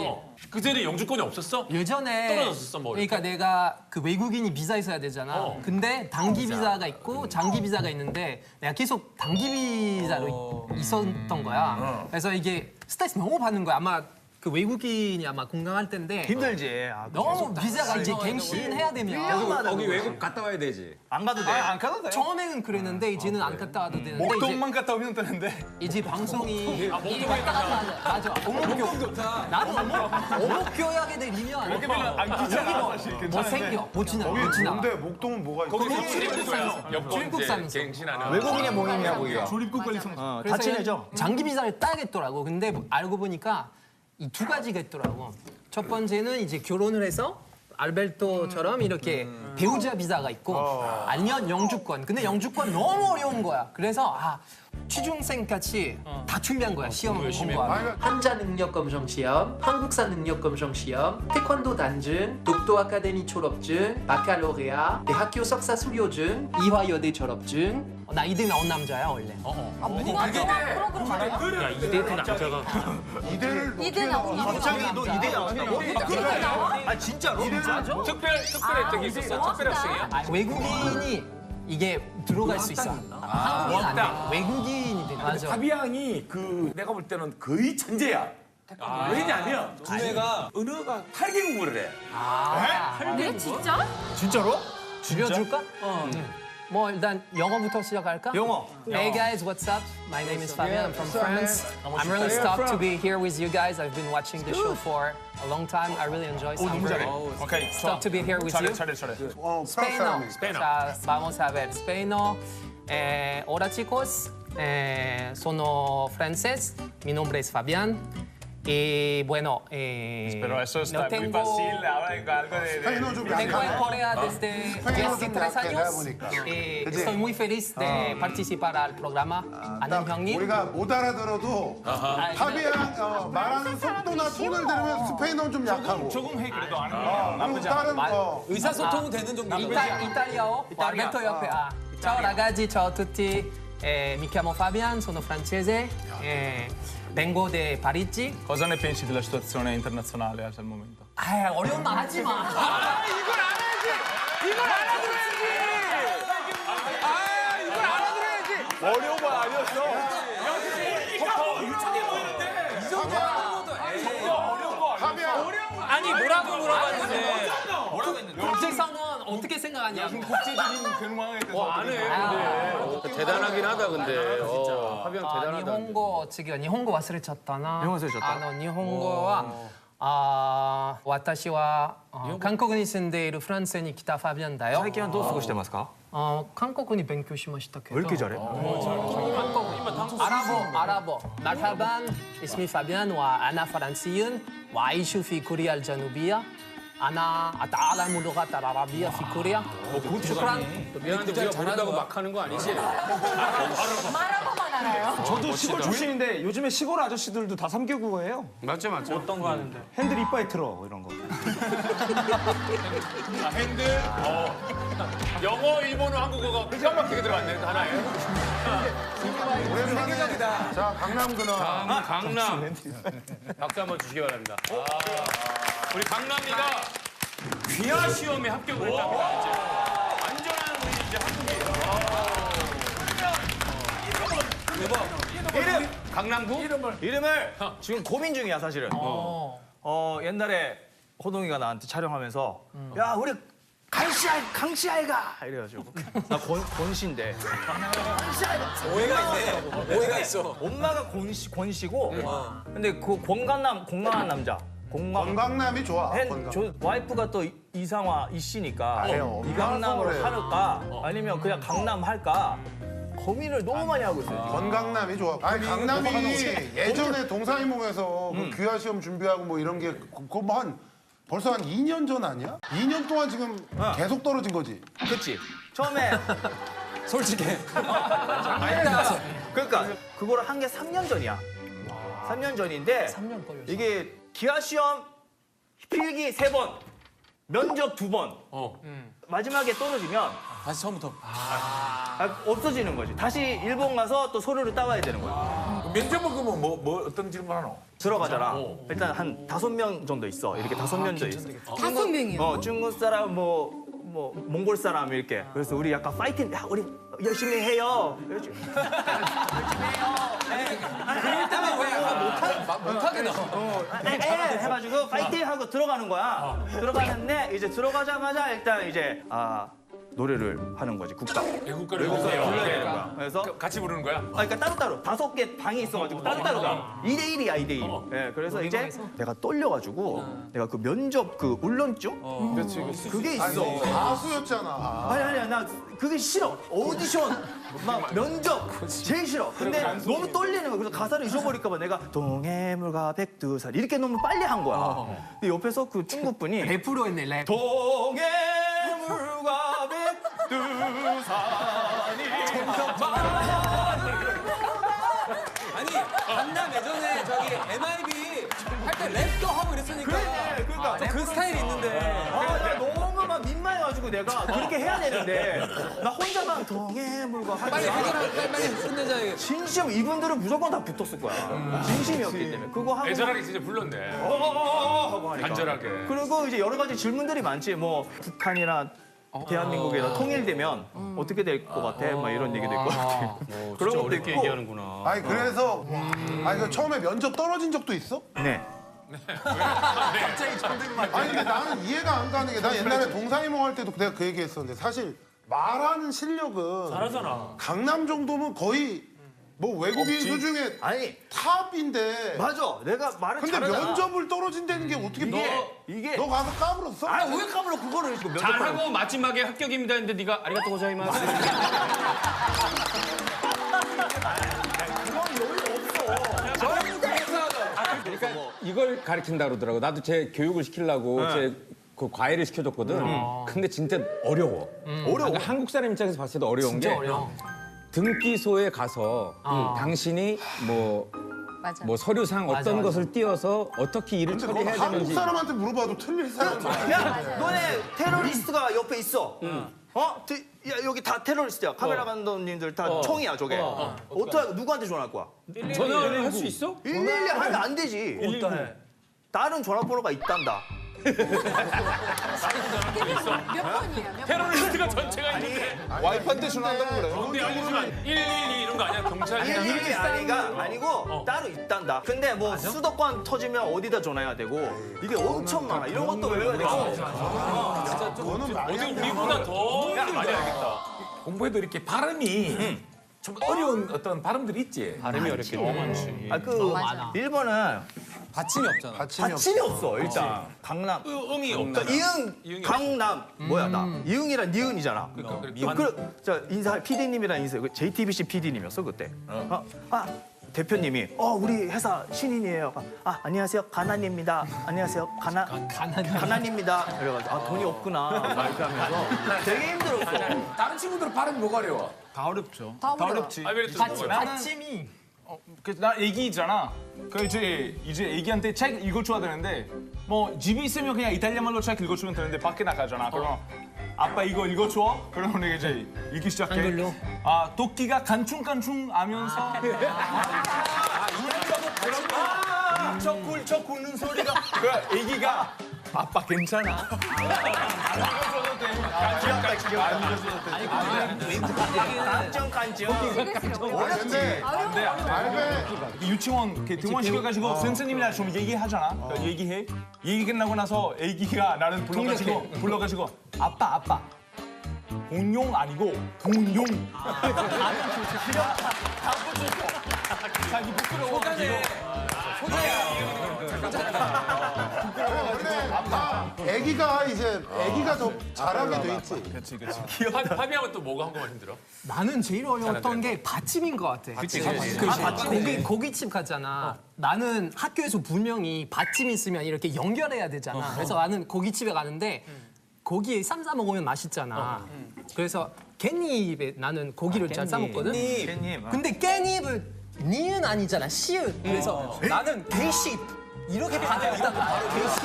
그 전에 영주권이 없었어? 예전에 떨어졌었어, 뭐 이렇게? 그러니까 내가 그 외국인이 비자 있어야 되잖아. 근데 단기 비자가 있고 장기 비자가 있는데 내가 계속 단기 비자로 있었던 거야. 그래서 이게 스트레스 너무 받는 거야. 아마 그 외국인이 아마 공강할 텐데 힘들지. 너무 비자가 이제 갱신해야 되면 거기 외국 갔다 와야 되지. 안 가도 돼. 안 가도 돼. 처음에는 그랬는데 이제는 안 갔다 와도 되는데 목동만 갔다 오면 되는데. 이제 방송이 왔다 갔다 하자. 맞아. 어목교. 나도 어목교 하게 되면 여기 별로 안 귀찮아. 못 생겨. 못 지나. 거기 못 지나. 뭔데 목동은 뭐가 있어? 거기서 출입국 사무소. 갱신하는. 외국인의 모임이야 거기가. 조립국 관리 성. 다 그래서 친해져. 장기 비자를 따겠더라고. 근데 알고 보니까 이 두 가지가 있더라고. 첫 번째는 이제 결혼을 해서 알베르토처럼 이렇게 배우자 비자가 있고 아니면 영주권. 근데 영주권 너무 어려운 거야. 그래서 취준생 같이 다 준비한 거야. 시험을 공부하고. 한자 능력 검정 시험, 한국사 능력 검정 시험, 태권도 단증, 독도 아카데미 졸업증, 바칼로레아, 대학교 석사 수료증, 이화여대 졸업증. 나 이대 나온 남자야 원래. 야 이대 남자가. 이대를 갑자기 너 이대 나왔다고? 아 진짜로? 특별 혜택이 있었어. 특별 학생이야. 외국인이 이게 들어갈 수 있어. 한국인 안 돼. 외국인이 돼. 맞아. 파비앙이 그 내가 볼 때는 거의 천재야. 왜냐면 두뇌가 언어가 8개국어를 해. 네 진짜? 진짜로? 줄여줄까? 뭐 일단 영어부터 시작할까? 영어. Hey guys, what's up? My name is Fabian. I'm from France. I'm really stoked to be here with you guys. I've been watching the show for a long time. I really enjoy Summer. 오케이. Stoked to be here with you. 잘해. Spaino. Ya, vamos a ver. Spaino. Hola chicos. Sono francés. Mi nombre es Fabián. Y bueno, Pero eso está no muy tengo, fácil. Ahora algo de... 스페인어 좀 tengo en 약하네. Corea desde 스페인어 좀 13 약해 내가 años. 보니까. 그치? Estoy muy feliz de participar al programa. 아는 형님. 우리가 못 알아들어도 파비앙 말하는 속도나 톤을 들으면 스페인어 좀 약하고. 조금 해 그래도 안 그리고 다른 의사소통은 되는 정도. 이탈리아어. 알베르토 옆에. Ciao ragazzi, ciao a tutti. Mi chiamo Fabian, sono francese. Vengo de Parigi. Cosa ne pensi della situazione internazionale al momento? 어려운 말 하지 마. 이걸 알아야지. 이걸 알아들어야지. 어려운 말 아니었어. 유창해 보이는데. 이 정도 어려운 거 아니야? 아니 뭐라고 물어봤는데. 국제상은 어떻게 생각하냐? 국제적인 근황에 대해서 안 해. 대단하긴 하다 근데. 파비앙 대단하다. 日本語次は日本語忘れちゃったな。日本語忘れちゃった日本語は私は韓国に住んでいるフランスに来たファビアンだよ。最近はどう過ごしてますか？韓国に勉強しましたけど。왜 이렇게 잘해? عربو مرحبا اسمي فابيان وأنا فرنسي وأعيش في كوريا الجنوبية. أنا أتعلم اللغة العربية في كوريا. شكرا. 미안한데 우리가 모른다고 막 하는 거 아니지? 말하고만 알아요. 저도 시골 출신인데 요즘에 시골 아저씨들도 다 3개국어예요. 맞죠. 어떤 거 하는데? 핸들 이빨에 틀어 이런 거. 핸들. 영어, 일본어, 한국어가 기가 막히게 들어갔네 하나에. 오랜만에. 자 강남 근황. 강남. 박수 한번 주시기 바랍니다. 우리 강남이가 귀화 시험에 합격을 했답니다. 이제 안전한 우리 이제 한국이에요. 이름! 강남구? 이름을 지금 고민 중이야 사실은. 옛날에 호동이가 나한테 촬영하면서 야 우리 강씨아이가 이래가지고 나 권씨인데 오해가 있네. 오해가 있어. 엄마가 권씨고 근데 그 건강한 남자 건강남이 좋아. 저 와이프가 또 이상화 이씨니까 아니요. 이강남으로 할까 아니면 그냥 강남 할까 고민을 너무 많이 하고 있어요. 건강남이 좋아. 아니 강남이 예전에 동사이몽에서 그 귀화 시험 준비하고 뭐 이런 게 벌써 한 2년 전 아니야? 2년 동안 지금 계속 떨어진 거지. 그렇지. 처음에 솔직해. 그러니까 그거를 한 게 3년 전이야. 3년 전인데 3년 걸렸어. 이게 기하 시험 필기 3번, 면접 2번. 마지막에 떨어지면 다시 처음부터. 없어지는 거지. 다시 일본 가서 또 서류를 따와야 되는 거야. 면접은 그러면 뭐 어떤 질문 하노? 들어가잖아. 일단 한 5명 정도 있어. 이렇게 5명 정도 있어. 5명이요? 중국 사람 뭐 몽골 사람 이렇게. 그래서 우리 약간 파이팅. 야 우리 열심히 해요. 그럴 때만 왜 못하게 나와? 해가지고 파이팅 하고 들어가는 거야. 들어가는데 이제 들어가자마자 일단 이제 노래를 하는 거지 국가. 외국가를 불러야 불러야 되는 거야. 그래서 같이 부르는 거야? 그러니까 따로따로 5개 방이 있어가지고 따로따로 가. 2대1이야 2대1. 예, 그래서 이제 내가 떨려가지고 내가 그 면접 그 울렁증? 그게 있어. 가수였잖아. 아니야 나 그게 싫어. 오디션 막 면접 제일 싫어. 근데 너무 떨리는 거야. 그래서 가사를 잊어버릴까 봐 내가 동해물과 백두산 이렇게 너무 빨리 한 거야. 근데 옆에서 그 중국 분이 100% 했네 랩. 동해물과 백두산이 아니 강남 예전에 저기 MIB 할 때 랩도 하고 이랬으니까. 그러니까 그 스타일이 있는데. 나 너무 막 민망해가지고 내가 그렇게 해야 되는데 나 혼자만 동해물과 빨리 끝내자. 진심 이분들은 무조건 다 붙었을 거야. 진심이었기 때문에 그거 하고 애절하게 진짜 불렀네. 하고 하니까. 간절하게. 그리고 이제 여러 가지 질문들이 많지. 뭐 북한이나 대한민국이랑 통일되면 어떻게 될 것 같아? 막 이런 얘기도 있고 그런 것도 어렵게 있고. 얘기하는구나. 아니 그래서 그 처음에 면접 떨어진 적도 있어? 네. 갑자기 존댓말. 아니 근데 나는 이해가 안 가는 게 나 옛날에 동상이몽 할 때도 내가 그 얘기했었는데 사실 말하는 실력은 잘하잖아. 강남 정도면 거의 뭐 외국인 수중에 아니 탑인데. 맞아. 내가 말을 근데 잘하잖아. 면접을 떨어진다는 게 어떻게 이게 너 가서 까불었어? 왜 까불어 그거를 잘하고 마지막에 합격입니다 했는데 네가 아리가또 고자이마스. 그러니까 이걸 가르친다 그러더라고. 나도 제 교육을 시키려고 제 그 과외를 시켜줬거든. 근데 진짜 어려워. 그러니까 한국 사람 입장에서 봤을 때 어려운 게 등기소에 가서 당신이 뭐 서류상 어떤 것을 띄어서 어떻게 일을 근데 그건 처리해야 한국 되는지. 사람한테 물어봐도 틀릴 사람이 많아. 야, 너네 테러리스트가 옆에 있어. 야, 여기 다 테러리스트야. 카메라 감독님들 다 총이야, 저게. 어떻게 누구한테 전화할 거야? 전화를 할 수 있어? 112 하면 안 되지. 어떡해. 다른 전화번호가 있단다. 몇 번이야? 테러리스트가 전체가 있는데. 와이프한테 전화한다고 그래. 근데 알려주면 112 이런 거 아니야? 경찰이나. 112 아니고 따로 있단다. 근데 뭐 수도권 터지면 어디다 전화해야 되고 이게 엄청 많아. 이런 것도 외워야 되고. 어디 우리보다 더 많이 알겠다. 공부해도 이렇게 발음이 좀 어려운 어떤 발음들이 있지. 발음이 어렵게 너무 많지. 일본은 받침이 없잖아. 받침이 없어 일단. 강남. 음이 그러니까 없다. 이응 강남 뭐야 나 이응이랑 니은이잖아. 저 인사 PD님이랑 인사 JTBC PD님이었어 그때. 대표님이 우리 회사 신인이에요. 안녕하세요 가난입니다. 안녕하세요 가난입니다. 그래가지고 돈이 없구나 막 이렇게 하면서 되게 힘들었어. 다른 친구들은 발음이 뭐가 어려워? 다 어렵죠. 다 어렵지. 받침이. 나 애기잖아. 그 이제 애기한테 책 읽어줘야 되는데 뭐 집에 있으면 그냥 이탈리아 말로 책 읽어주면 되는데 밖에 나가잖아. 그럼 아빠 이거 읽어줘. 그러면 내가 이제 읽기 시작해. 한글로? 도끼가 간충간충 하면서. 저 굵는 소리가. 그 애기가 아빠 괜찮아. 근데 알베 유치원 등원 시켜가지고 선생님이랑 좀 얘기하잖아. 얘기해. 얘기 끝나고 나서 애기가 나를 불러가지고 아빠. 공룡 아니고 공룡. 자기 부끄러워. 애기가 더 잘하게 돼 있지. 그렇지. 파비앙은 또 뭐가 한국말 힘들어? 나는 제일 어려웠던 게 받침인 것 같아. 그치. 고깃집 갔잖아. 나는 학교에서 분명히 받침 있으면 이렇게 연결해야 되잖아. 그래서 나는 고깃집에 가는데 고기에 쌈 싸 먹으면 맛있잖아. 그래서 깻잎에 나는 고기를 잘 싸 먹거든. 깻잎. 근데 깻잎을 니은 아니잖아. 시은. 그래서 나는 개씨 이렇게 받아있다고 바로 개씨.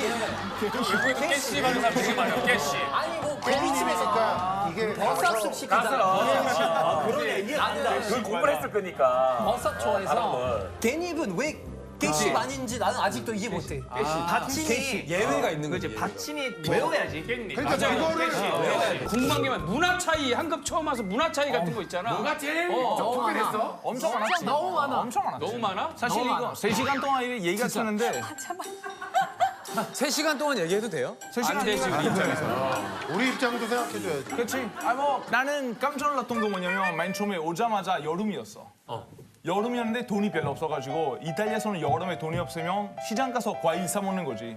깨씨 하는 사람 되게 많아요. 깨씨. 아니 뭐 고깃집에서 이게 버섯숲 시키잖아. 그러네 이해 안 나. 그걸 공부를 했을 거니까. 버섯 좋아해서 깻잎은 왜 개시 아닌지 나는 아직도 이해 못해. 받침이 예외가 있는 거지. 받침이 외워야지. 그러니까 이거를 궁금한 게 문화 차이 한급 처음 와서 문화 차이 같은 거 있잖아. 뭐가 제일 특별했어? 엄청 많았지. 너무 많아. 엄청 많아. 너무 많아? 사실 이거 3시간 동안 얘기가 쓰는데 3시간 동안 얘기해도 돼요? 안 되지 우리 입장에서. 우리 입장도 생각해줘야지. 그렇지. 나는 깜짝 놀랐던 거 뭐냐면 맨 처음에 오자마자 여름이었어. 여름이었는데 돈이 별로 없어가지고 이탈리아에서는 여름에 돈이 없으면 시장 가서 과일 사 먹는 거지.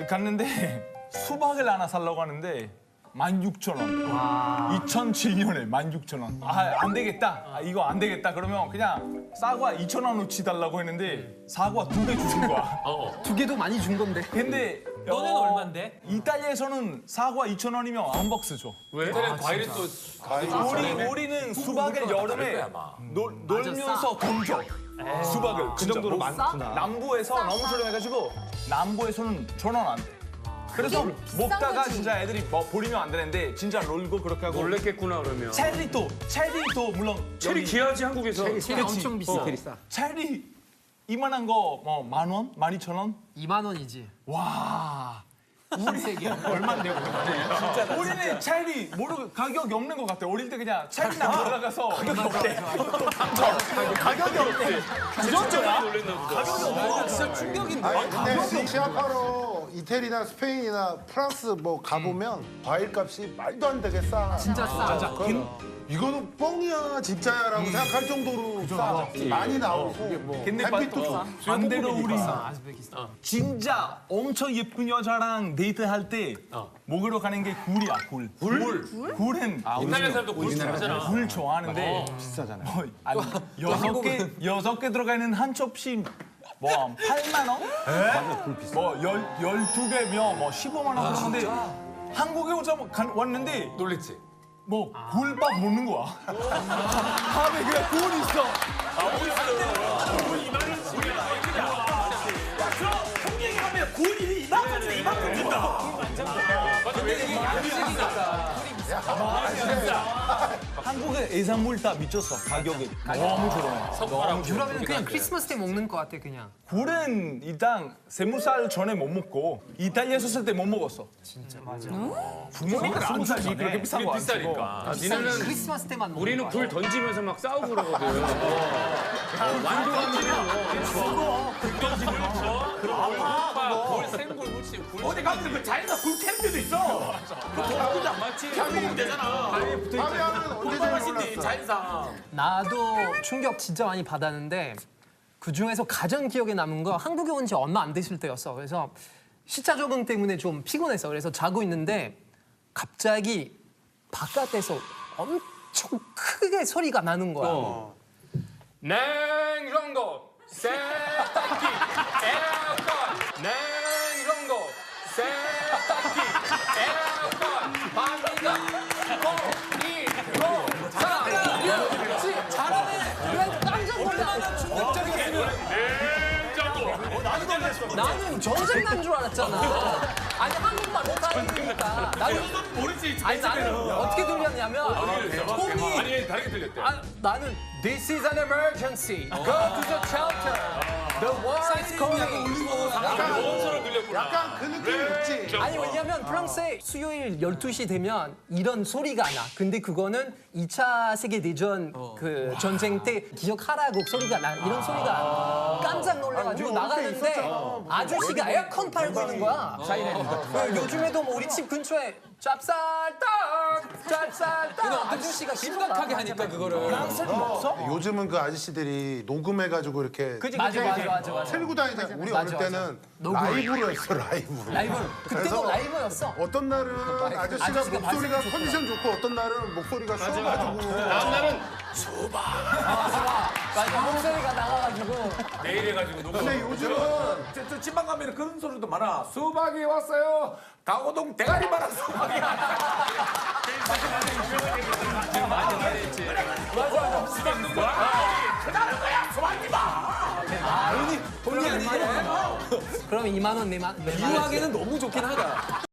갔는데 수박을 하나 사려고 하는데 16,000원. 2007년에 16,000원. 안 되겠다. 이거 안 되겠다. 그러면 그냥 사과 2,000원어치 달라고 했는데 사과 2개 주신 거야. 2개도 많이 준 건데. 근데 너네는 얼만데? 이탈리아에서는 사과 2,000원이면 암벅스 줘. 왜? 과일은 또 우리는 수박을 여름에 놀면서 돈 줘. 수박을 그 정도로 많구나. 남부에서 너무 저렴해가지고 남부에서는 1,000원 안 돼. 그래서 먹다가 진짜 애들이 뭐 버리면 안 되는데 진짜 놀고 그렇게 하고. 놀랬겠구나 그러면. 체리도 물론 체리 귀하지 한국에서. 체리 엄청 비싸. 체리 이만한 거 뭐 10,000원? 12,000원? 2만 원이지. 와. 우리 세계야. 얼마인데요? 진짜 우리는 체리 모르고 가격이 없는 것 같아. 어릴 때 그냥 체리나 올라가서 가격이 없대. 가격이 없대. 그 정도야? 가격이 없어. 진짜 충격인데. 아니 근데 시합하러 이태리나 스페인이나 프랑스 뭐 가보면 과일값이 말도 안 되게 싸. 진짜 싸. 이거는 뻥이야 진짜야라고 생각할 정도로 싸. 많이 나오고 근데 햇빛도 좋아. 반대로 우리 진짜 엄청 예쁜 여자랑 데이트할 때 먹으러 가는 게 굴이야 굴. 굴은 이탈리아 사람도 굴 좋아하잖아. 굴 좋아하는데 비싸잖아요. 여섯 개 들어가 있는 한 접시 뭐 8만 원? 뭐 12개면 뭐 15만 원 그러는데 한국에 왔는데 놀랬지? 뭐 굴밥 먹는 거야. 밥에 그냥 굴 있어. 한국의 해산물 다 미쳤어. 가격이 너무 저렴해. 유럽에는 그냥 크리스마스 때 먹는 것 같아 그냥. 굴은 일단 20살 전에 못 먹고 이탈리아에서 살 때 못 먹었어. 진짜 맞아. 그러니까 20살 전에 그렇게 비싼 거 비싸니까. 니네는 크리스마스 때만 먹는 우리는 거야. 굴 던지면서 막 싸우고 그러거든. 완전하면 굴 던지면서 굴 생굴 묻지. 어디 가면 그 자기가 굴 캠프도 있어. 그거 안 맞지? 캠프 되잖아. 밤에 하면 언제 제일 몰랐어. 자연상. 나도 충격 진짜 많이 받았는데 그 중에서 가장 기억에 남은 거 한국에 온 지 얼마 안 됐을 때였어. 그래서 시차 적응 때문에 좀 피곤했어. 그래서 자고 있는데 갑자기 바깥에서 엄청 크게 소리가 나는 거야. 냉장고, 세탁기, 에어컨, 냉장고, 세탁기, 에어컨, 방귀가, 고기로, 잘하네. 그래 깜짝 놀라. 충격적이었으면 냉장고. 나는 전쟁 난 줄 알았잖아. 아니 한국말 못하는 거니까. 나는 모르지. 아니 나는 어떻게 들렸냐면 톰이 아니 다르게 들렸대. 나는 This is an emergency. Go to the shelter. The war is coming. 약간 그 느낌이 있지. 아니 왜냐면 프랑스에 수요일 12시 되면 이런 소리가 나. 근데 그거는 2차 세계대전 그 전쟁 때 기억하라고 소리가 나. 이런 소리가 깜짝 놀라가지고 나가는데 아저씨가 에어컨 팔고 있는 거야. 요즘에도 뭐 우리 집 근처에 짭쌀떡 아저씨가 심각하게 하니까 그거를. 프랑스는 없어? 요즘은 그 아저씨들이 녹음해가지고 이렇게 맞아. 틀고 다니잖아. 우리 맞아, 어릴 때는 라이브로 했어 라이브로. 그때도 그래서 라이브였어. 어떤 날은 아저씨가 목소리가 컨디션 좋고 어떤 날은 목소리가 쉬어가지고 다음 날은 맞아 목소리가 나가가지고 내일 해가지고 녹음. 근데 요즘은 저 지방 가면 그런 소리도 많아. 수박이 왔어요. 강호동 대가리 말아 수박이. 맞아. 수박 넣은 거야. 그다는 거야 수박이 봐. 본의 아니게 그럼 2만 원 내만 유하게는 너무 좋긴 하다.